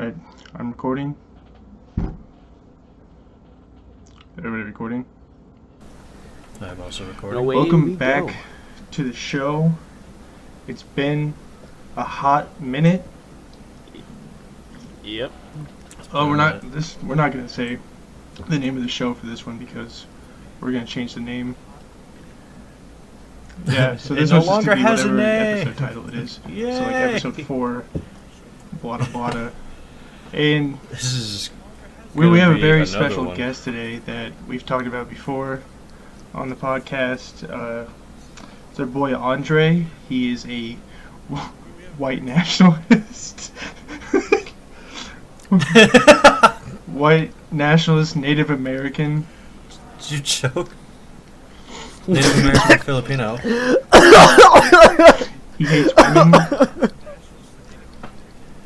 Alright, I'm recording. Everybody recording? I'm also recording. Away Welcome we back go. to the show. It's been a hot minute. Yep. Oh, we're not gonna say the name of the show for this one because we're gonna change the name. Yeah, so this It no one's just longer gonna be has a whatever name. episode title it is. Yay. So like episode 4, blada blada. And This is we have a be very another special one. guest today that we've talked about before on the podcast. It's our boy Andre. He is a white nationalist. White nationalist, Native American. Did you choke? Native American Filipino. He hates women.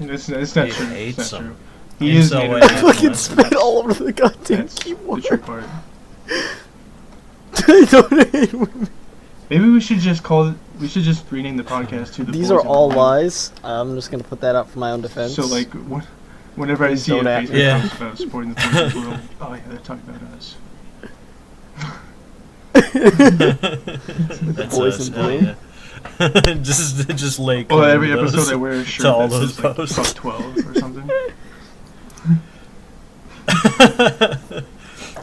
It's not He true. hates It's not them. true. He is Incel Native white I American. fucking spit all over the goddamn That's the keyboard. true part. I don't hate women. Maybe we should just rename the podcast to the These Boyz are and all Blue. lies. I'm just gonna put that out for my own defense. So like, whenever I Please see a don't at Facebook me. Yeah. post about supporting the Boyz and Blue, oh yeah, they're talking about us. That's Boys us. and hell Blue. yeah. just lay Well, every claim to episode those- I wear a shirt to all that those says like posts. fuck 12 or something.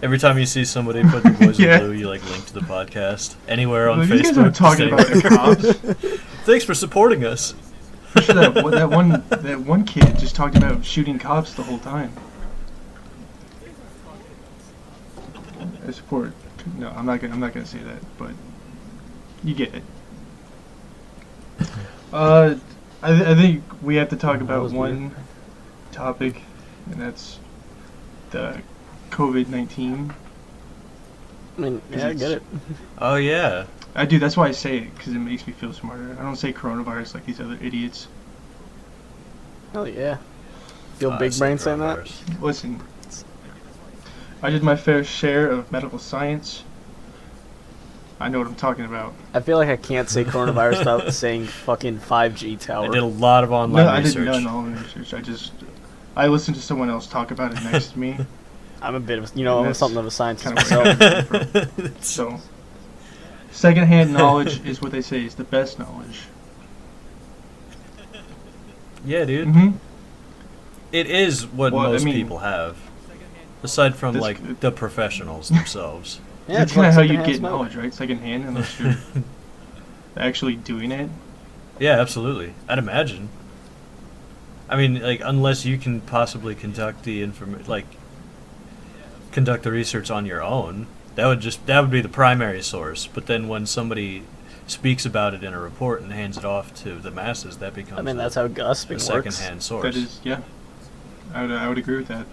Every time you see somebody put the Boys Yeah. in Blue, you like link to the podcast anywhere on Like, Facebook. you guys are talking about the cops. Thanks for supporting us. I'm sure that one kid just talked about shooting cops the whole time. I support. No, I'm not gonna say that, but you get it. I think we have to talk That about was one topic, and that's the COVID-19. I mean, yeah, I get it. Oh yeah. I do. That's why I say it, because it makes me feel smarter. I don't say coronavirus like these other idiots. Hell yeah. Feel I big say brain saying that? coronavirus. Listen, I did my fair share of medical science. I know what I'm talking about. I feel like I can't say coronavirus without saying fucking 5G I tower. did a lot of online No, I research. didn't know all the research. I listened to someone else talk about it next to me. I'm a bit of, I'm That's something of a scientist Kind of where myself. I came from. So, secondhand knowledge is what they say is the best knowledge. Yeah, dude. Mm-hmm. It is what Well, I most mean, people have, aside from that's like good. the professionals themselves. Yeah, That's it's kind like of how you secondhand get smoke. knowledge, right? Secondhand, unless you're actually doing it. Yeah, absolutely. I'd imagine. I mean, like, unless you can possibly conduct the conduct the research on your own, that would be the primary source. But then when somebody speaks about it in a report and hands it off to the masses, that becomes I mean, that's a how gossiping works. secondhand source. That is, yeah. I would agree with that.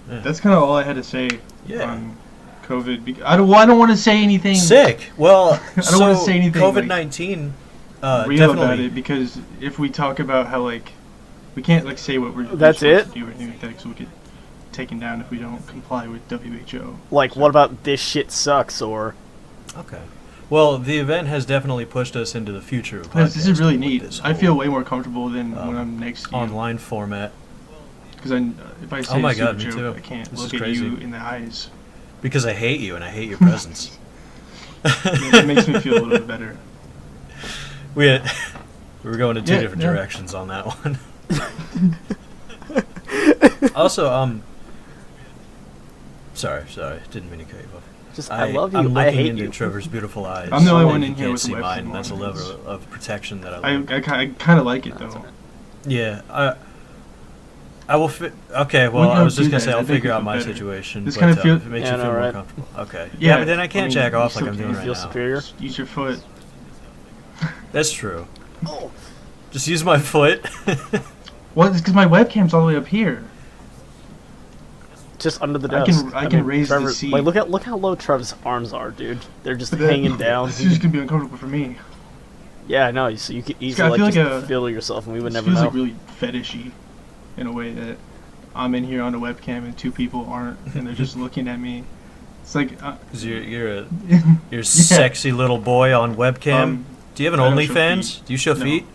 Yeah. That's kind of all I had to say Yeah. on COVID. I don't want to say anything Sick. Well, I don't wanna say anything, like, COVID-19, real definitely. about it, because if we talk about how we can't say what we're That's supposed it? to do or anything like that, because we'll get taken down if we don't comply with WHO. Like, So- what about this shit sucks, or... Okay. Well, the event has definitely pushed us into the future of This is really podcasting with neat. this I feel whole way more comfortable than when I'm next to you. online format. Because if I say Oh my a stupid God, me joke, too. I can't This look is at you crazy. in the eyes. Because I hate you and I hate your presence. It makes me feel a little bit better. we were going in two Yeah, different yeah. directions on that one. Also, sorry, didn't mean to cut you off. Just, I love you, I'm I looking hate into you. Trevor's beautiful eyes. I'm the only and one you in here can't with a see webcam mine. That's a on. level of protection that I I like. kind of like it, That's though. alright. Yeah, I will okay, well, Well, I don't was just do going to that. say I'll That'd make figure me out feel my better. situation. This but, kinda feel- if it makes Yeah, you feel no, more right. comfortable. Okay. Yeah, Yeah, but then I I can't mean, jack off you like I'm still doing You right feel now. superior? Just use your foot. That's true. Oh. Just use my foot. Well, it's because my webcam's all the way up here. Just under the I desk. can raise the Trevor, seat. Like, look how low Trevor's arms are, dude. They're just But that- hanging down. This is just gonna be uncomfortable for me. Yeah, I know. So you could I easily feel like, like just a- feel yourself, and we would It never feels know. like really fetishy, in a way that I'm in here on a webcam and two people aren't, and they're just looking at me. It's like 'Cause you're a sexy little boy on webcam. Do you have an I don't show OnlyFans? feet. Do you show No. feet?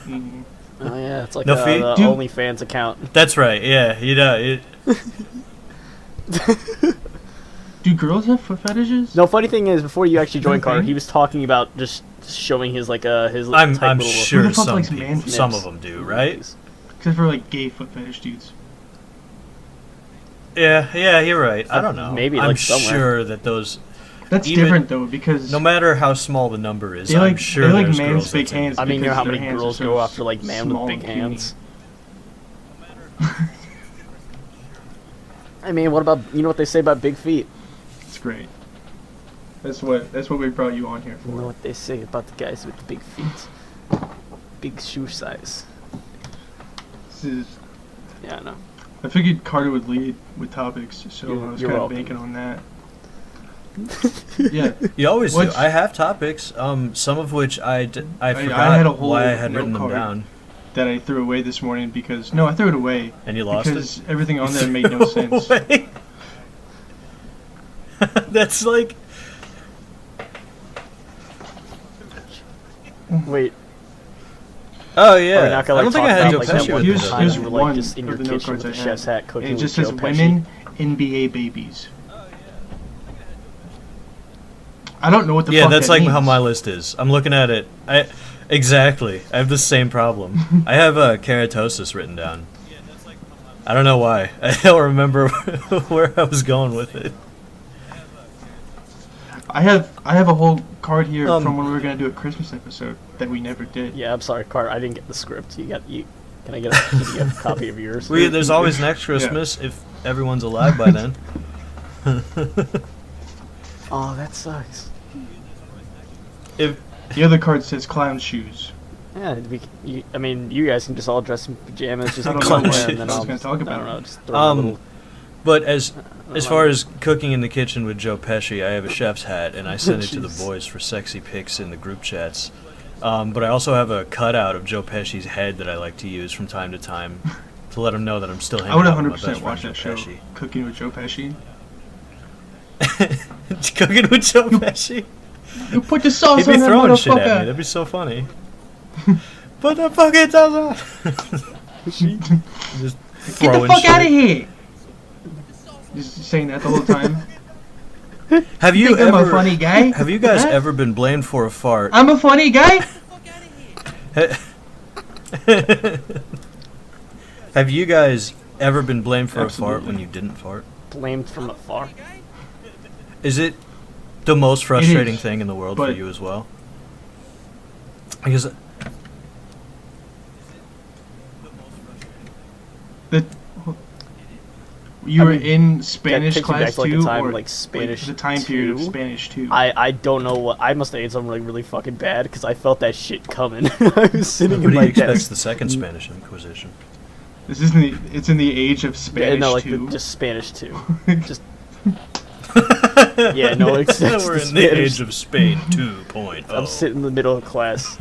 mm, Oh yeah, it's like No the feet? Dude. OnlyFans account. That's right. Yeah, you know. Do girls have foot fetishes? No, funny thing is, before you actually joined, Carter, Okay. he was talking about just showing his like his I'm tight little. Who sure the fuck some likes people, man some nips? of them do, right? Except for like gay foot fetish dudes. Yeah, you're right. I don't know. Maybe, I'm like, somewhere. sure that those, That's Even- different though because no matter how small the number is, they I'm like sure they like there's man's girls big that's into hands. I mean, you know because how their many hands are girls so go after like man with small big and puny. hands? I mean, what about what they say about big feet? It's great. That's what we brought you on here You know for. what they say about the guys with the big feet? Big shoe size. This is, Yeah, I know. I figured Carter would lead with topics, so You're- I was you're kind of welcome. banking on that. Yeah, You always do. What's- I have topics, some of which I forgot had a whole why I had note written them card. down, that I threw away this morning because I threw it away and you lost because it. everything on there made no sense. Wait. That's like Wait, oh are yeah. we not gonna I don't think talk I had about Joe like Pesci that with one me, Here's- though. time here's you were one like just in of your the note kitchen cards with the I chef's had. hat cooking And it with just Joe says Pesci? women NBA babies. I don't know what the Yeah, fuck that's that like means. how my list is. I'm looking at it. Exactly. I have the same problem. I have keratosis written down. I don't know why. I don't remember where I was going with it. I have a whole card here Um, from when we were gonna do a Christmas episode that we never did. Yeah, I'm sorry, Carter. I didn't get the script. Can I get a PDF copy of yours? There's always next Christmas if everyone's alive by then. Oh, that sucks. If The other card says clown shoes. Yeah, I mean, you guys can just all dress in pajamas, just I don't know come what there, and then I was I'll gonna talk I about. don't know, just throw a little. But as far as cooking in the kitchen with Joe Pesci, I have a chef's hat, and I send it to the Jeez. boys for sexy pics in the group chats. But I also have a cutout of Joe Pesci's head that I like to use from time to time to let him know that I'm still hanging I would out with my 100% best friend watch Joe that show. Pesci. Cooking with Joe Pesci. Cooking with Joe Pesci? You put the sauce He'd be on that throwing shit at me. motherfucker. That'd be so funny. Put the fucking sauce on. Just Get the throwing fuck shit. out of here! Just saying that the whole time. Have you Think I'm a ever? funny guy? Have you guys Huh? ever been blamed for a fart? I'm a funny guy? Have you guys ever been blamed for a fart Absolutely. when you didn't fart? Blamed from afar. Is it the most frustrating is, thing in the world for but- you as well? Because The, you I were mean, in Spanish takes me back class to, like, a too, time, or like, Spanish the time period of 2? Spanish too? I don't know what I must have ate something like really fucking bad because I felt that shit coming. I was sitting what in do my you expect desk. the second Spanish Inquisition? This is it's in the age of Yeah, Spanish no, like too. just Spanish too. Just yeah, no, except We're the in the Spanish. age of Spain 2.0. I'm sitting in the middle of class.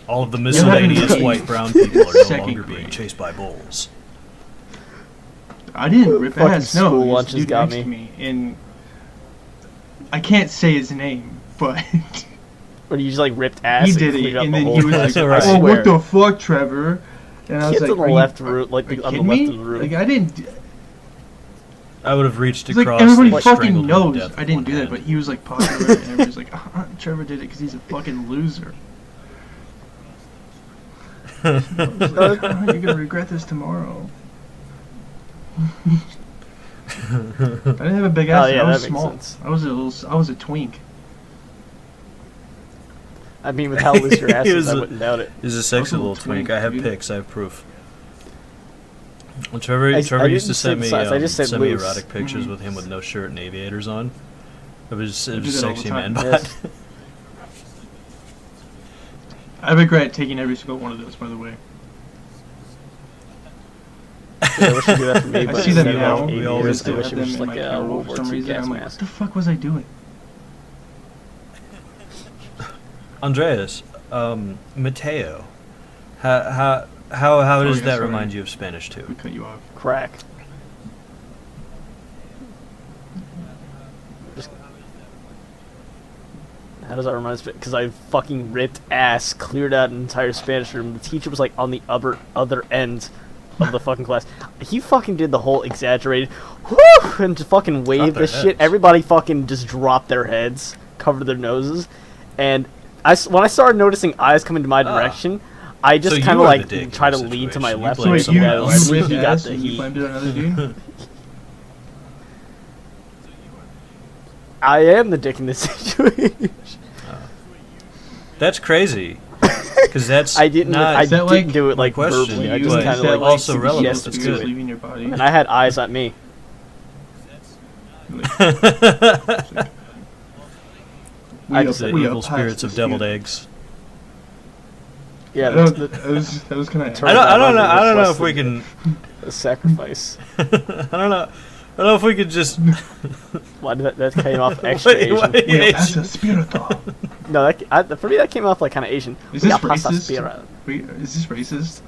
All of the having miscellaneous a white brown people are no second longer being grade. chased by bulls. I didn't rip Fucking ass. No, school it was lunches the dude got next to me, and I can't say his name, but Or you just like ripped ass. he and did cleaned it, up and the then whole he was like, class. Right. "Oh, swear. what the fuck, Trevor?" And I was Kids like, on the "Are you- left room, like are you on the kidding left me? of the room. Like I didn't." I would have reached It's like across everybody and fucking strangled him to knows death I with didn't one do that, hand. but he was like popular, and everybody's like, "Trevor did it because he's a fucking loser." I was like, you're gonna regret this tomorrow. I didn't have a big ass. Oh, yeah, I was that makes small. sense. I was a twink. I mean, with how loose your ass He is, was I a- wouldn't doubt it. He's a was sexy a little little twink. twink, I have dude. pics. I have proof. Well, Trevor I used didn't to say send the me size, I just said send me loose. erotic pictures Mhm. with him with no shirt and aviators on. It was do a that all the sexy man time. bod. Yes. I regret taking every single one of those, by the way. Yeah, I wish you do that for me. I but see them instead of, now. like, We aviators, always I do wish have it was them just in like my a camera roll World for War some II reason. gas I'm like, mask. what the fuck was I doing? Andreas, Mateo, how does yeah, that sorry. remind you of Spanish too? We cut you off. Crack. Just... How does that remind me? Because I fucking ripped ass, cleared out an entire Spanish room. The teacher was like on the other end of the fucking class. He fucking did the whole exaggerated, whoo, and just fucking waved this shit. Everybody fucking just dropped their heads, covered their noses, and when I started noticing eyes coming to my direction, I just kind of like try to lean to my left. So wait, you ripped he got ass the and you heat. blamed it on another dude? I am the dick in this situation. That's crazy. Because that's I didn't. not... I didn't like do it like question? verbally. I You- just but kind of that like also relevant, suggested that's to good. it. leaving your body. And I had eyes at me. We I up- just The we evil up past spirits the of deviled skin. eggs. Yeah, That was kind of. I don't know if we can... the sacrifice. I don't know. I don't know if we could just... Why did that came off extra Wait, Asian? wait. We up past the spirito. No, for me that came off like kind of Asian. Is We this are pasta racist? spira. Wait, is this racist?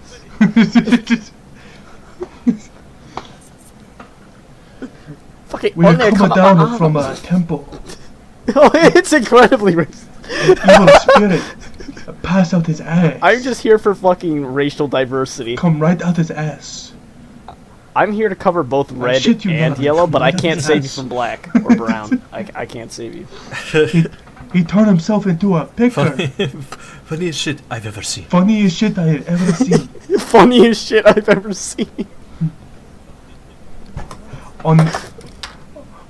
Fucking We on are there, coming come down on. from a temple. Oh, it's incredibly racist. Evil spirit. Pass out his ass. I'm just here for fucking racial diversity. Come right out his ass. I'm here to cover both red shit you and not. yellow, but I Come can't right save out you his from ass. black or brown. I can't save you. He turned himself into a picker. Funniest shit I've ever seen. Funniest shit I have ever seen. Funniest shit I've ever seen.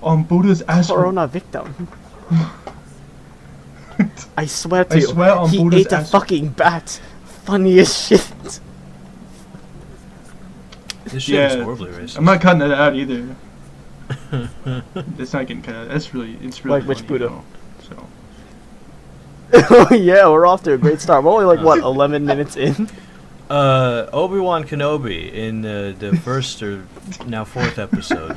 On Buddha's ass. Corona victim. I swear to I you, swear on he Buddha's ate a ass- fucking bat. Funniest shit. This shit is horribly racist. I'm not cutting that out either. It's not getting cut out. It's really Like which funny, Buddha? you know, so. Oh yeah, we're off to a great start. We're only like what 11 minutes in. Obi-Wan Kenobi in the first or now fourth episode.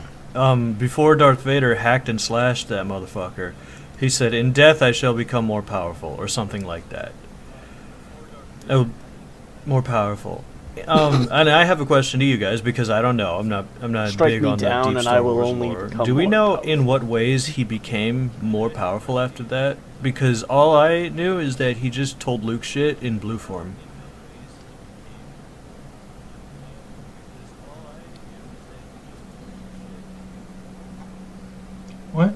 Before Darth Vader hacked and slashed that motherfucker, he said, "In death I shall become more powerful," or something like that. Oh, more powerful. And I have a question to you guys because I don't know. I'm not Strike big me on that down deep and Star I will Wars only lore. become Do we more know powerful. in what ways he became more powerful after that? Because all I knew is that he just told Luke shit in blue form. What?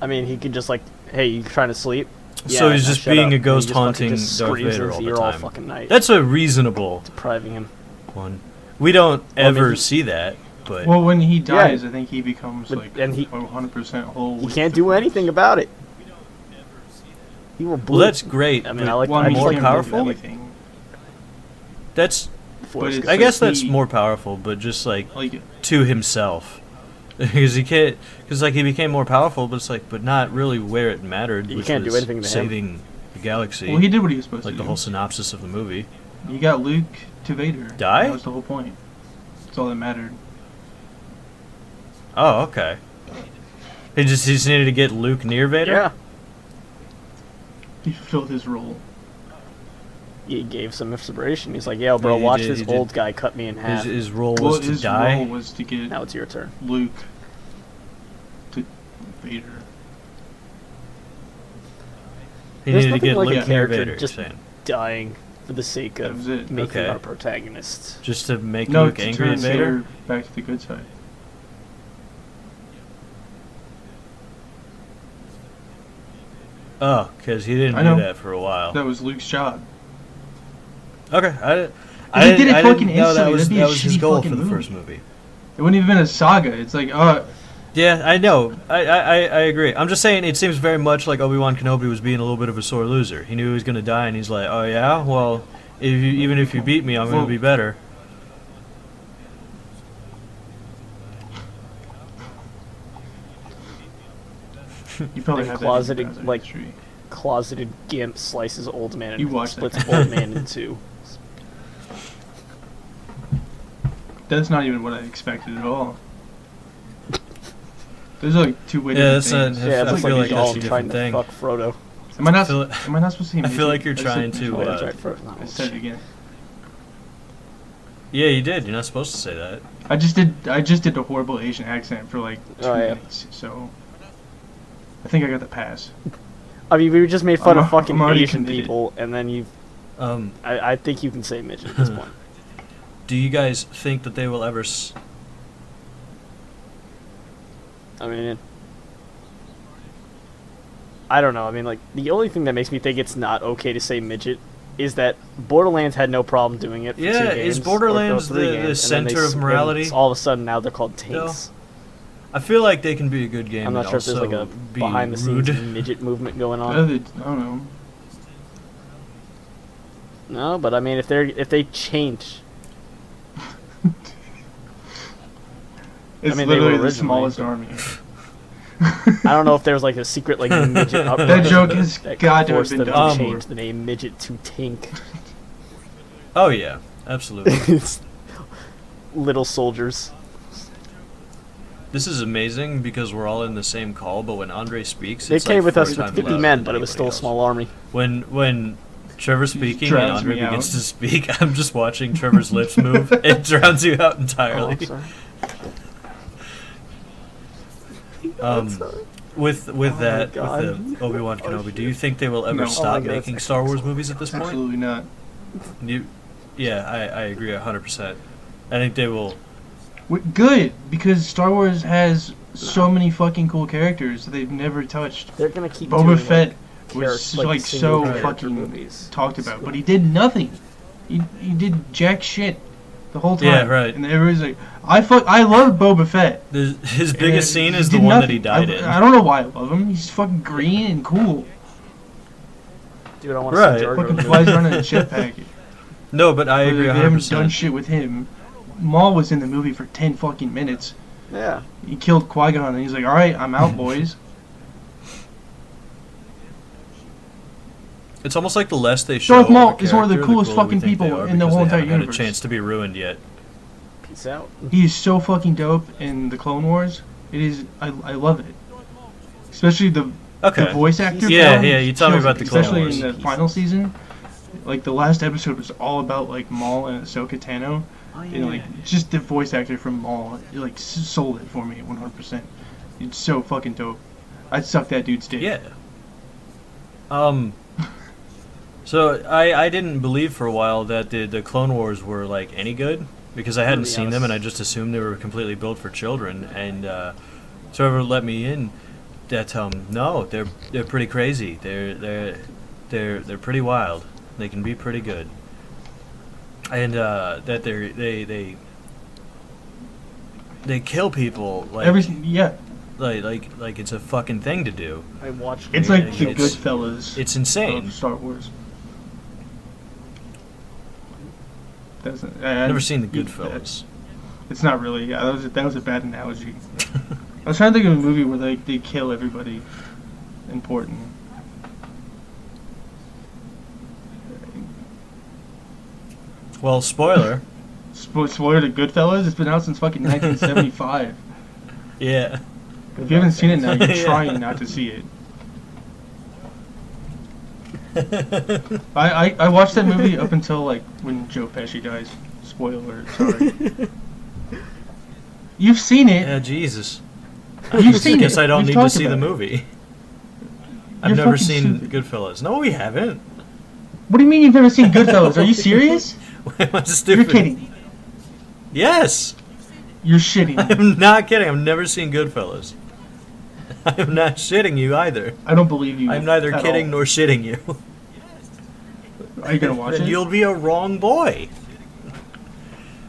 I mean, he could just like, hey, you trying to sleep? So he's now just shut being up. a And he ghost just fucking haunting just Darth screams Vader in his all the ear all time. fucking night, That's a reasonable depriving him. one. We don't Well, I mean, ever he- see that, but Well, when he dies, I think he becomes But- like and he- 100% whole. He with can't the do Force. anything about it. He will bleed. well, that's great. I mean, but I like. Well, I I mean, just he more like can't do powerful? anything. That's Force it's I Ghost. guess like that's he- more powerful, but just like Like, to himself, because he can't. Because like he became more powerful, but it's like, but not really where it mattered. You which can't do was anything to him. saving the galaxy. well, he did what he was supposed like to the do. whole synopsis of the movie. He got Luke to Vader. Die? That was the whole point. That's all that mattered. Oh, okay. He just needed to get Luke near Vader. Yeah. He fulfilled his role. He gave some inspiration. He's like, "Yo, bro, Yeah, he watch did, this he did. old guy cut me in half." His role Well, was to his die. role was to get Now it's your turn. Luke to Vader. He There's needed to nothing get like a Luke near character Vader. You're just- saying. Dying for the sake That of was it. making Okay. our protagonist. Just to make No, Luke to angry turn at Vader. back to the good side. Oh, because he didn't I do know. that for a while. That was Luke's job. Okay, I If he did it I fucking didn't know that instantly, was that'd be a that was his shitty goal fucking for the movie. first movie. It wouldn't even been a saga. It's like, Yeah, I know. I agree. I'm just saying it seems very much like Obi-Wan Kenobi was being a little bit of a sore loser. He knew he was going to die, and he's like, oh yeah? Well, even if you beat me, I'm going Well- to be better. you probably And have closeted, that in your browser like- history. Closeted gimp slices old man You and watched that. splits old man in two. That's not even what I expected at all. Those are like two way Yeah, different that's things. Yeah, I that's feel like like that's Gollum a trying different to thing. fuck Frodo. Am I not? feel- Am I not supposed to? I feel like you're trying to, Oh, that's right, Frodo. No, I said it again. Yeah, you did. You're not supposed to say that. I just did a horrible Asian accent for like 2 Oh, yeah. minutes, so I think I got the pass. I mean, we just made fun of I'm fucking already Asian committed. people, and then you. Um, I think you can say midget at this point. do you guys think that they will ever? I mean, I don't know. I mean, like, the only thing that makes me think it's not okay to say midget is that Borderlands had no problem doing it for Yeah, 2 is games, Borderlands or 3 the games, and then center of and morality? all of a sudden, now they're called tanks. I feel like they can be a good game. I'm not and sure if there's like also a be behind-the-scenes rude. midget movement going I on. don't know. No, but I mean, if they change, It's mean, they literally were the originally, smallest but- army. I don't know if there was like a secret like midget uprising That joke has that got to have forced been them done to before. change the name midget to tank. Oh yeah, absolutely. It's little soldiers. This is amazing because we're all in the same call, but when Andre speaks, They it's came like with 4 us with times 50 louder men, than but it was still a anybody small else. army. When Trevor's speaking and drowns Andre me begins out. to speak, I'm just watching Trevor's lips move. It drowns you out Oh, entirely. I'm sorry. With my that, God. with the Obi-Wan Kenobi, do you think they will ever No. stop Oh my God, making that's Star Wars movies at this point? Absolutely not. Yeah, I agree 100%. I think they will. Good, because Star Wars has so many fucking cool characters that they've never touched. They're gonna keep Boba doing, Fett like, was like, like single so character fucking movies. talked about, but he did nothing. He did jack shit the whole time. Yeah, right. And everybody's like, I love Boba Fett. His And biggest scene he is the did one that he nothing. died in. I don't know why I love him. He's fucking green and cool. Dude, I want to Right. see Jar Jar Fucking Binks. flies around in a jetpack. No, but I They agree haven't done 100%. shit with him. Maul was in the movie for 10 fucking minutes. Yeah. He killed Qui-Gon and he's like, alright, I'm out, boys. It's almost like the less they show Darth Maul of a is one of the character, coolest cooler we fucking think they people are in the because whole they entire haven't had universe. a chance to be ruined yet. Peace out. He is so fucking dope in the Clone Wars. It is, I love it. Especially the Okay. voice actor. Yeah, for him yeah, you told me kills about it, the Clone especially Wars. in the final season. Like the last episode was all about like Maul and Ahsoka Tano, Oh, and like just the voice actor from Maul, it, like sold it for me 100%. It's so fucking dope. I'd suck that dude's dick. Yeah. So I didn't believe for a while that the Clone Wars were like any good because I hadn't be seen them honest. and I just assumed they were completely built for children. And Trevor let me in that no, they're pretty crazy. They're pretty wild. They can be pretty good. And that they kill people like Yeah, like it's a fucking thing to do. I watched. it's it. like it's- the it's- Goodfellas It's insane. of Star Wars. Doesn't. Never seen the Goodfellas. It's not really. Yeah, that was a bad analogy. I was trying to think of a movie where they kill everybody important. Well, spoiler. Spoiler to Goodfellas. It's been out since fucking 1975. Yeah. If you haven't seen it now, you're Yeah. trying not to see it. I watched that movie up until like when Joe Pesci dies. Spoiler. Sorry. You've seen it. Yeah, Jesus. You've seen Guess it. I don't We've need to talked see the about it. movie. I've You're never fucking seen stupid. Goodfellas. No, we haven't. What do you mean you've never seen Goodfellas? Are you serious? Why am I You're stupid? kidding. Yes. You're shitting. I'm not kidding. I've never seen Goodfellas. I'm not shitting you either. I don't believe you. I'm neither at kidding all. nor shitting you. Are you gonna watch Then it? you'll be a wrong boy.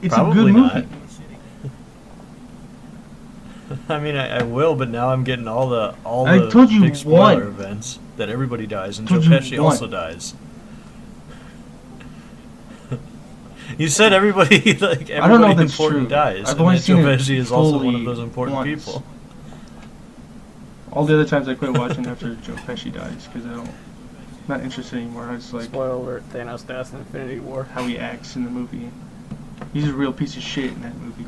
It's Probably a good not. movie. I mean, I will, but now I'm getting all the I told you big spoiler one. events that everybody dies and Joe Told you Pesci one. also dies. You said everybody like I don't know everybody if that's important true. dies, I've and only that Joe seen it Pesci is also one fully of those important once. people. All the other times I quit watching after Joe Pesci dies because I'm not interested anymore. I just like Spoiler alert: Thanos dies in Infinity War. how he acts in the movie. He's a real piece of shit in that movie.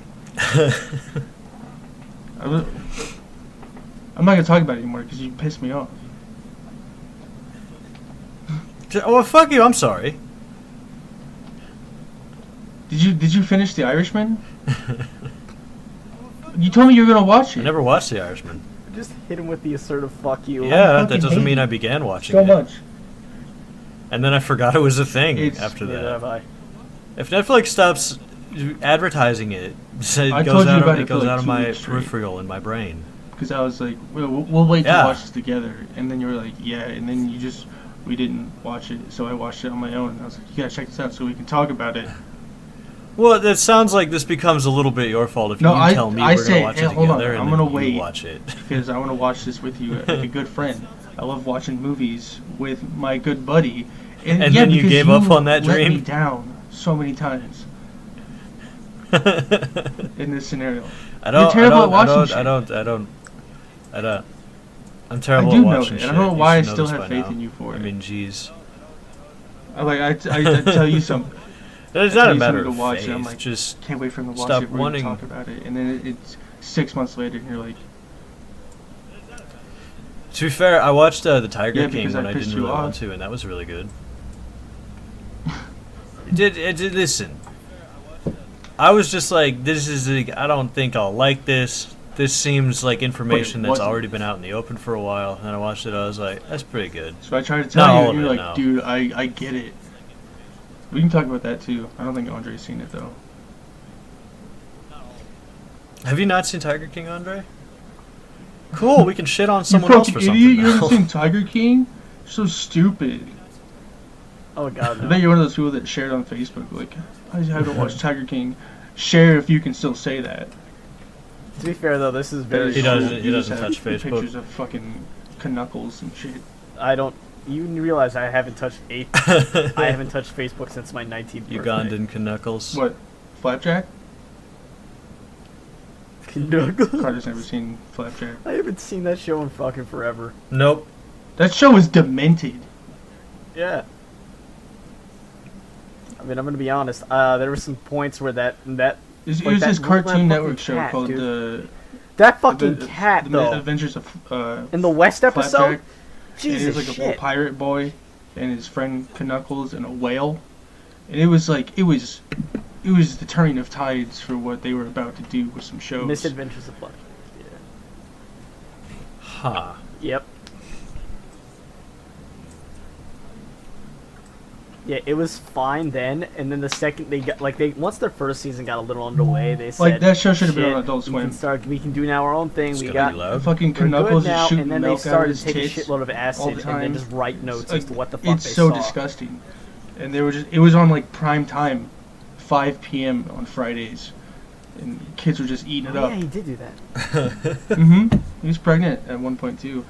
I'm not gonna talk about it anymore because you pissed me off. Oh, fuck you! I'm sorry. Did you finish The Irishman? You told me you were gonna watch I it. never watched The Irishman. just hit him with the assertive "fuck you." Yeah, that fucking doesn't hate mean you I began watching so it. much. And then I forgot it was a thing It's- after Neither have that. I. If Netflix stops advertising it, it I goes told you out of, about it it for goes like out of 2 my weeks straight. peripheral in my brain. Because I was like, we'll wait to Yeah. watch this together. And then you were like, yeah. And then we didn't watch it. So I watched it on my own. And I was like, you gotta check this out so we can talk about it. Well, that sounds like this becomes a little bit your fault if No, you tell me I we're say, gonna watch hey, it hold on, together I'm and gonna then wait. you watch it. Because I want to watch this with you, like a good friend. I love watching movies with my good buddy. And yeah, then you because gave up on that let dream? me down so many times in this scenario. I don't. You're terrible I at watching don't. shit. I don't. I'm terrible I do at know watching it, shit. and I don't know You why I should know still this have by faith now. in you for it. I mean, jeez. I tell you something. It's I not tell a you matter something of to watch, faith. and I'm like, just can't wait for him to watch stop it. We're wanting- gonna talk about it, and then it's 6 months later, and you're like, to be fair, I watched the Tiger Yeah, King because when I I pissed didn't you really want off. to, and that was really good. It did listen. I was just like, this is. I don't think I'll like this. This seems like information that's wasn't. already been out in the open for a while. And I watched it. I was like, that's pretty good. so I tried to Not tell all you, of and you're it, like, no. dude, I get it. We can talk about that too. I don't think Andre's seen it though. Have you not seen Tiger King, Andre? Cool. We can shit on someone you else for fucking something. idiot! You now. haven't seen Tiger King? You're so stupid. Oh god, I no. bet you're one of those people that shared on Facebook, like, I haven't watched Tiger King. Share if you can still say that. To be fair though, this is very. He That is doesn't- cool. he You just doesn't have touch Facebook. Pictures of fucking knuckles and shit. I don't. You realize I haven't touched I haven't touched Facebook since my 19th birthday. Ugandan Knuckles. What? Flapjack? Knuckles? Carter's never seen Flapjack. I haven't seen that show in fucking forever. Nope. That show is demented. Yeah. I mean, I'm gonna be honest. There were some points where that It Like was that this little Cartoon fucking Network show cat, called dude. that fucking the cat the though. Adventures of In the West episode, Flapjack. And Jesus he was like a little shit. pirate boy and his friend Knuckles and a whale. And it was like it was the turning of tides for what they were about to do with some shows. Misadventures of Flapjack. Huh. Yep. Yeah, it was fine then, and then the second they got once their first season got a little underway, they said Like that show should have been "Shit, on Adult we Swim. can start. We can do now our own thing. It's We gonna got be The loud. fucking we're good Knuckles now," is shooting and then they milk out of started his to take a tits shitload of all acid the and time. then just write notes Like, as to what the fuck it's they so saw. disgusting. And they were it was on like prime time, 5 p.m. on Fridays, and kids were just eating it Oh, up. yeah, he did do that. He was pregnant at one point too.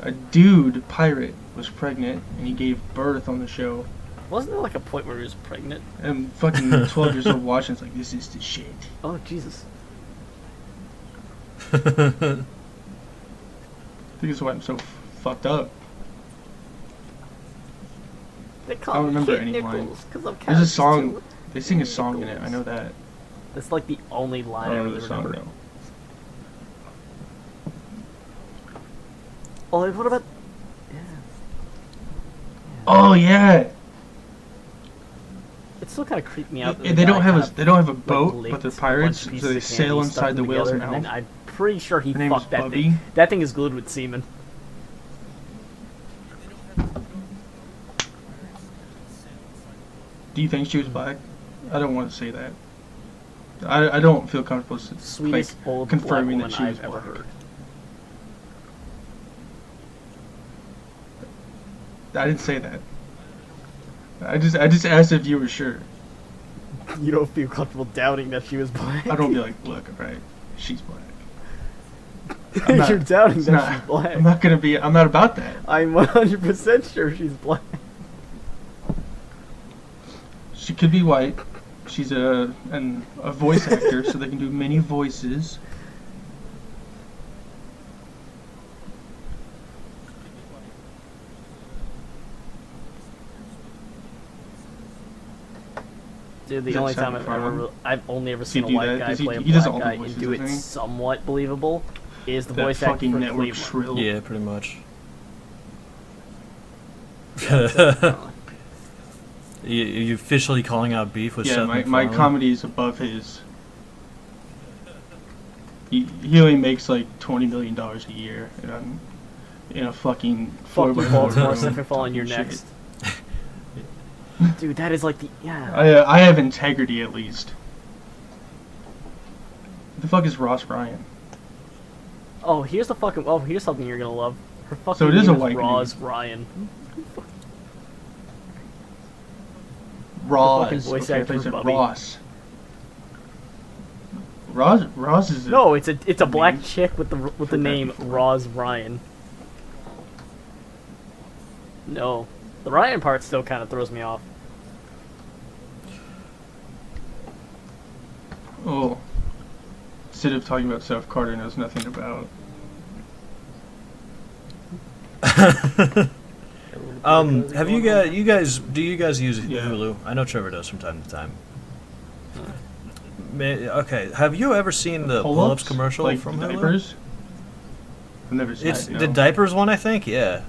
A dude pirate was pregnant, and he gave birth on the show. Wasn't there like a point where he was pregnant? And fucking 12 years old watching, it's like, this is the shit. Oh Jesus! I think that's why I'm so fucked up. They call I don't me remember Kid any Nichols lines. 'cause I'm There's a Kid song, too. they sing a song in it, I know that. That's like the only I line don't I remember really the song remember. though. Oh, like, what about? Yeah. Oh yeah! It still kind of creeped me out. that They the don't guy have kinda, a boat, like, but licked they're a pirates, bunch of so they pieces of sail candy, stuck inside the them whale's together, mouth. and then I'm pretty sure he Her name is fucked that Bubby. thing. That thing is glued with semen. Do you think she was black? I don't want to say that. I don't feel comfortable Sweetest old confirming black that woman she was I've ever black. heard. I didn't say that. I just asked if you were sure. You don't feel comfortable doubting that she was black. I don't be like, look, right, she's black. I'm not- You're doubting it's that not- she's black. I'm not gonna be. I'm not about that. I'm 100% sure she's black. She could be white. She's a voice actor, so they can do many voices. Dude, the Does that only sound time fun? I've only ever Does he seen a do white that? guy Does he- play a he does black all the guy voices, and do it doesn't he? somewhat believable is the That voice actor fucking for network Cleveland. shrill. Yeah, pretty much. You officially calling out beef with Yeah, Seth my MacFarlane? comedy is above his. He only makes like $20 million a year, and I'm in a fucking Fuck you, 4x4 Baltimore, room sniffing fall on your talking next. shit. Dude, that is like the yeah. I have integrity at least. What the fuck is Ross Ryan? Oh, here's the fucking. Oh, here's something you're gonna love. Her fucking So it is name a white Roz name. Ryan. Ross. fucking voice Okay, I actor thought you said Bubby. Ross. Ross is No, it's a black name? chick with the Heard that name before. Roz Ryan. No, the Ryan part still kind of throws me off. Oh. Instead of talking about stuff Carter knows nothing about. Have you guys do you guys use Yeah. Hulu? I know Trevor does from time to time. Okay, have you ever seen the pull-ups commercial like from Hulu? diapers? I've never seen It's it, no. the diapers one, I think. Yeah,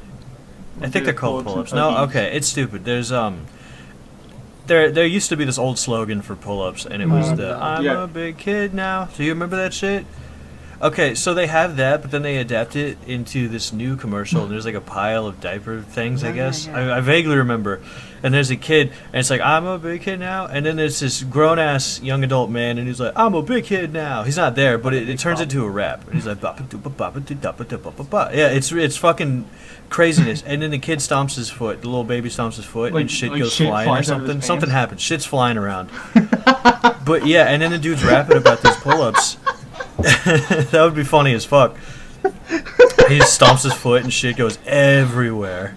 I think Okay, they're called pull-ups pull-ups. and No, Huggies. okay, it's stupid. There's there used to be this old slogan for pull-ups, and it was the "I'm Yeah. a big kid now." Do you remember that shit? Okay, so they have that, but then they adapt it into this new commercial, and there's like a pile of diaper things, I Yeah, guess. yeah. I vaguely remember. And there's a kid, and it's like, I'm a big kid now. And then there's this grown-ass young adult man, and he's like, I'm a big kid now. He's not there, but it turns into a rap. And he's like, "Ba-ba-doo-ba-ba-ba-doo-ba-ba-ba-ba." Yeah, it's fucking craziness. And then the kid stomps his foot, the little baby stomps his foot, Like- and shit like goes shit flying or flies out of his something. Something pants? happens. Shit's flying around. But yeah, and then the dude's rapping about these pull-ups. That would be funny as fuck. He just stomps his foot and shit goes everywhere.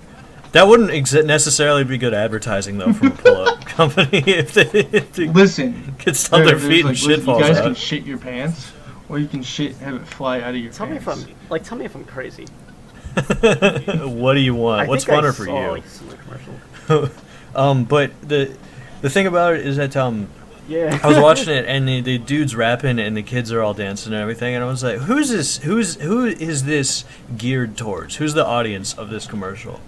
That wouldn't necessarily be good advertising though from a pull-up company if they Listen. kids stomp their there's feet and like, shit listen, falls you guys can out. shit your pants, or you can have it fly out of your Tell me pants. tell me if I'm crazy. What do you want? I What's think I funner for saw, you? like, a similar commercial. But the thing about it is that Yeah. I was watching it, and the dude's rapping, and the kids are all dancing and everything, and I was like, who is this geared towards? Who's the audience of this commercial?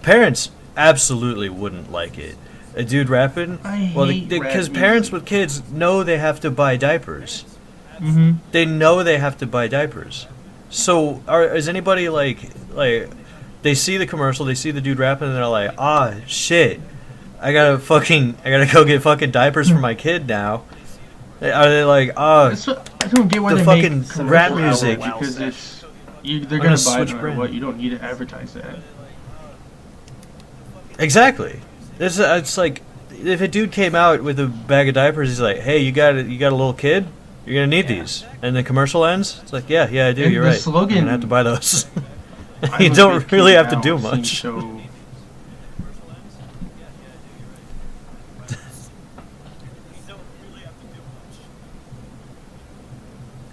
Parents absolutely wouldn't like it. A dude rapping? I hate because rap parents music. with kids know they have to buy diapers. Mm-hmm. They know they have to buy diapers. So, is anybody like they see the commercial, they see the dude rapping, and they're like, ah, shit. I gotta go get fucking diapers for my kid now. Are they like, oh, I don't get why the they fucking make commercial rap hour music. because they're I'm gonna gonna buy switch no matter brand. what. You don't need to advertise that. exactly. It's like if a dude came out with a bag of diapers, he's like, hey, you got a little kid? You're gonna need these. And the commercial ends. It's like, yeah, I do. And You're the right. slogan- I'm gonna have to buy those. I'm You a don't big really kid have to now do seems much. So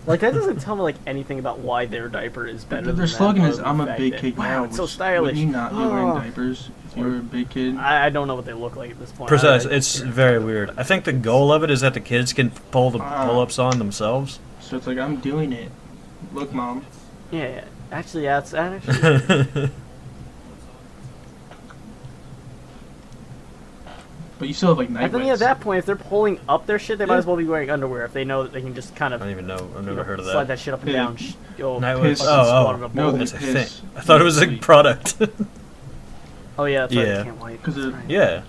Like that doesn't tell me like anything about why their diaper is better. their than slogan that, is other than "I'm the a fact big that, kid wow, now." it's so Would stylish. you not be wearing Oh. diapers if you were a big kid? I don't know what they look like at this point. Precise. I It's don't care. very weird. I think the goal of it is that the kids can pull the pull-ups on themselves. So it's like, I'm doing it. Look, mom. Yeah. Actually, yeah, it's actually. But you still have like night I think at that point, if they're pulling up their shit, they might as well be wearing underwear. If they know that they can just kind I of don't even know. I've never heard of slide that. that shit up and Yeah. down. Yo, Night Piss. Wave- squat in a No, bowl. That's a they thing. piss. I thought it was a product. Oh yeah, that's right. Yeah. They can't wipe. 'Cause That's it- right. Yeah.